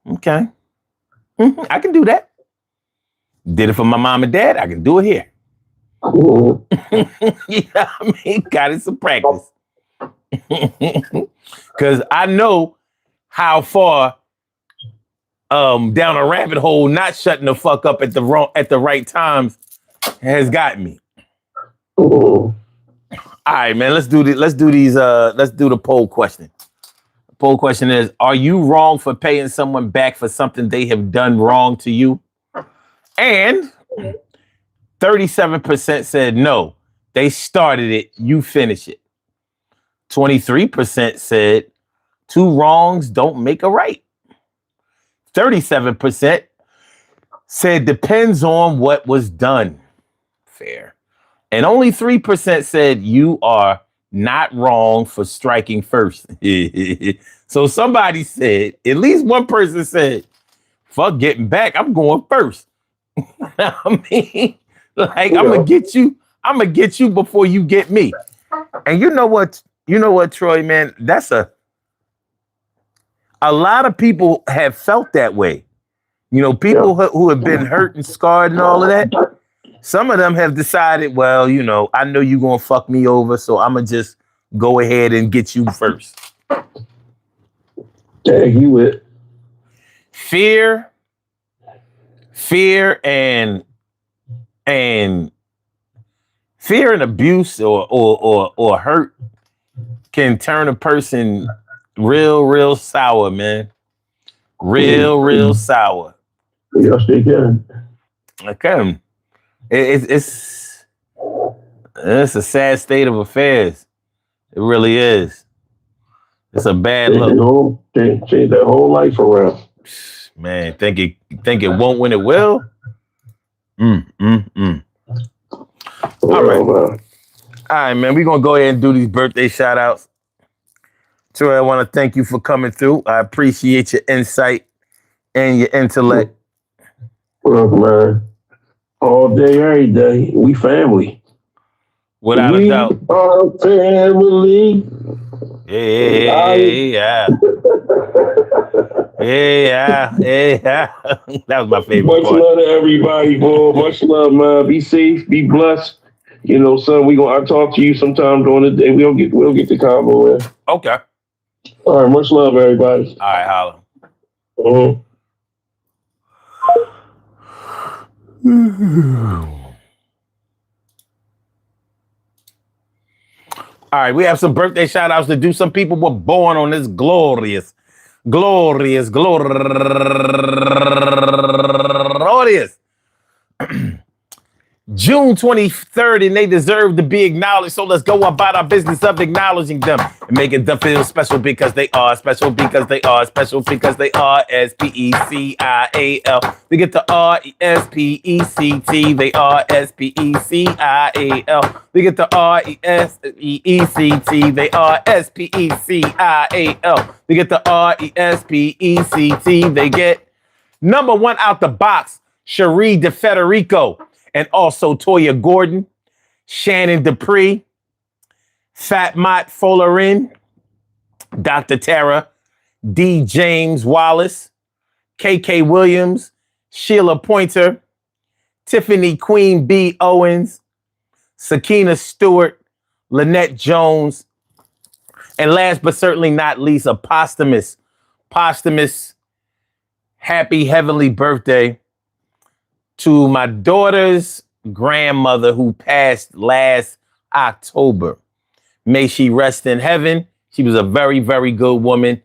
Okay. I can do that. Did it for my mom and dad. I can do it here. Yeah, I mean, got it some practice. Because I know how far down a rabbit hole not shutting the fuck up at the right times has gotten me. All right, man. Let's do the poll question. The poll question is: are you wrong for paying someone back for something they have done wrong to you? And 37% said no. They started it, you finish it. 23% said 2 wrongs don't make a right. 37% said depends on what was done. Fair. And only 3% said you are not wrong for striking first. So somebody said, at least one person said, fuck getting back, I'm going first. I mean, like, I'm gonna get you before you get me. And you know what, Troy, man, that's a lot of people have felt that way. You know, people who have been hurt and scarred and all of that. Some of them have decided, well, you know, I know you're gonna fuck me over, so I'm gonna just go ahead and get you first. Tag you it. Fear and abuse or hurt can turn a person real sour, man. Real sour. Yes, they can. Okay. It's a sad state of affairs. It really is. It's a bad look. Change their whole life around. Man, think it won't when it will? All right, man. We're gonna go ahead and do these birthday shout outs. Troy, I want to thank you for coming through. I appreciate your insight and your intellect. Well, man, all day, every day, we family. Without a doubt. We are family. Yeah. That was my favorite Much part. love to everybody, boy. Much love, man. Be safe, be blessed. You know, son, I'll talk to you sometime during the day. We'll get the combo in. Okay. All right, much love, everybody. All right, holla. All right, we have some birthday shout outs to do. Some people were born on this glorious June 23rd, and they deserve to be acknowledged. So let's go about our business of acknowledging them and making them feel special because they are special because they are special because they are Special. We get the Respect. They are Special. We get the Respect. They are Special. We get the Respect. They get number one out the box, Cherie DeFederico. And also Toya Gordon, Shannon Dupree, Fat Mott Follerin, Dr. Tara, D. James Wallace, KK Williams, Sheila Pointer, Tiffany Queen B. Owens, Sakina Stewart, Lynette Jones, and last but certainly not least, a posthumous happy heavenly birthday to my daughter's grandmother who passed last October. May she rest in heaven. She was a very, very good woman.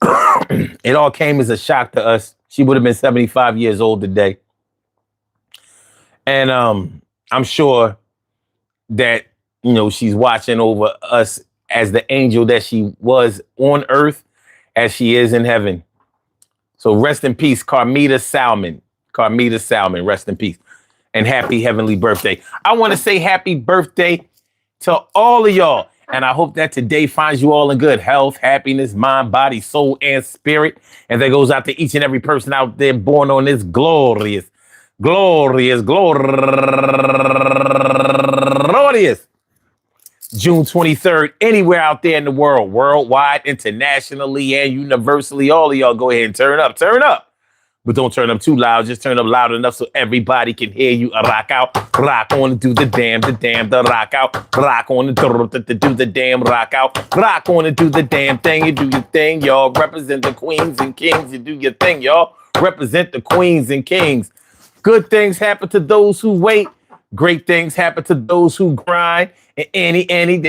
It all came as a shock to us. She would have been 75 years old today. And I'm sure that, you know, she's watching over us as the angel that she was on earth as she is in heaven. So rest in peace, Carmita Salmon. Carmita Salmon, rest in peace. And happy heavenly birthday. I want to say happy birthday to all of y'all. And I hope that today finds you all in good health, happiness, mind, body, soul, and spirit. And that goes out to each and every person out there born on this glorious June 23rd, anywhere out there in the world, worldwide, internationally, and universally. All of y'all go ahead and turn up. But don't turn up too loud. Just turn up loud enough so everybody can hear you. Rock out, rock on and do the damn, the rock out. Rock on and do the damn, rock out. Rock on and do the damn thing. You do your thing, y'all. Represent the queens and kings. You do your thing, y'all. Represent the queens and kings. Good things happen to those who wait. Great things happen to those who grind. And anything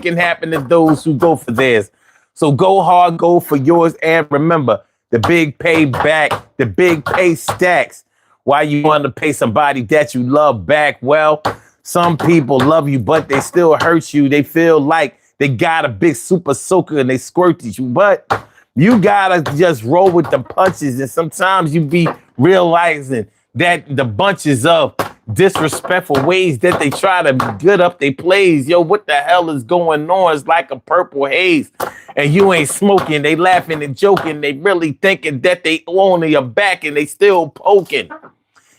can happen to those who go for theirs. So go hard, go for yours, and remember, the big pay back, the big pay stacks. Why you want to pay somebody that you love back? Well, some people love you, but they still hurt you. They feel like they got a big super soaker and they squirt at you, but you gotta just roll with the punches. And sometimes you be realizing that the bunches of disrespectful ways that they try to good up their plays. Yo, what the hell is going on? It's like a purple haze. And you ain't smoking. They laughing and joking. They really thinking that they on your back and they still poking.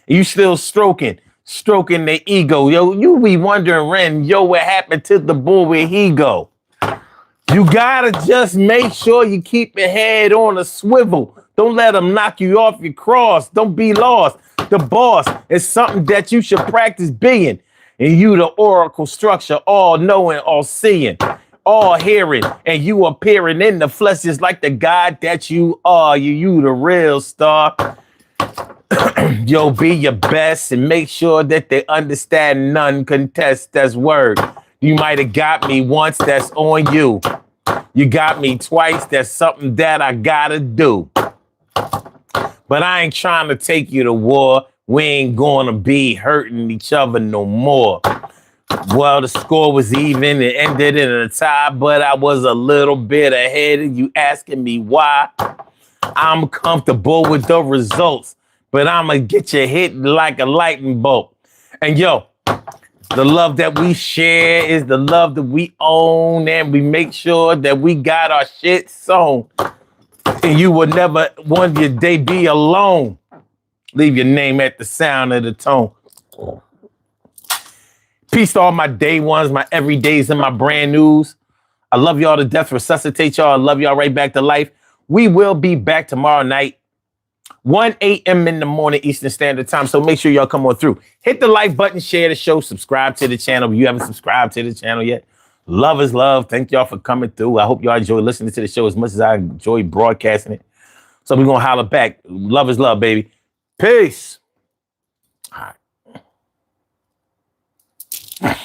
You still stroking their ego. Yo, you be wondering, Ren, yo, what happened to the boy? Where he go? You gotta just make sure you keep your head on a swivel. Don't let them knock you off your cross. Don't be lost. The boss is something that you should practice being. And you the oracle structure, all knowing, all seeing, all hearing, and you appearing in the flesh just like the God that you are. You the real star. Yo, be your best and make sure that they understand none contest. That's word. You might have got me once, that's on you. You got me twice, that's something that I gotta do. But I ain't trying to take you to war. We ain't gonna be hurting each other no more. Well, the score was even. It ended in a tie, but I was a little bit ahead of you asking me why. I'm comfortable with the results, but I'ma get you hit like a lightning bolt. And yo, the love that we share is the love that we own, and we make sure that we got our shit sewn. And you will never one your day be alone. Leave your name at the sound of the tone. Peace to all my day ones, my everydays, and my brand news. I love y'all to death. Resuscitate y'all. I love y'all right back to life. We will be back tomorrow night, 1 a.m. in the morning Eastern Standard Time. So make sure y'all come on through. Hit the like button, share the show, subscribe to the channel. If you haven't subscribed to the channel yet, love is love. Thank y'all for coming through. I hope y'all enjoy listening to the show as much as I enjoy broadcasting it. So we're going to holler back. Love is love, baby. Peace. All right.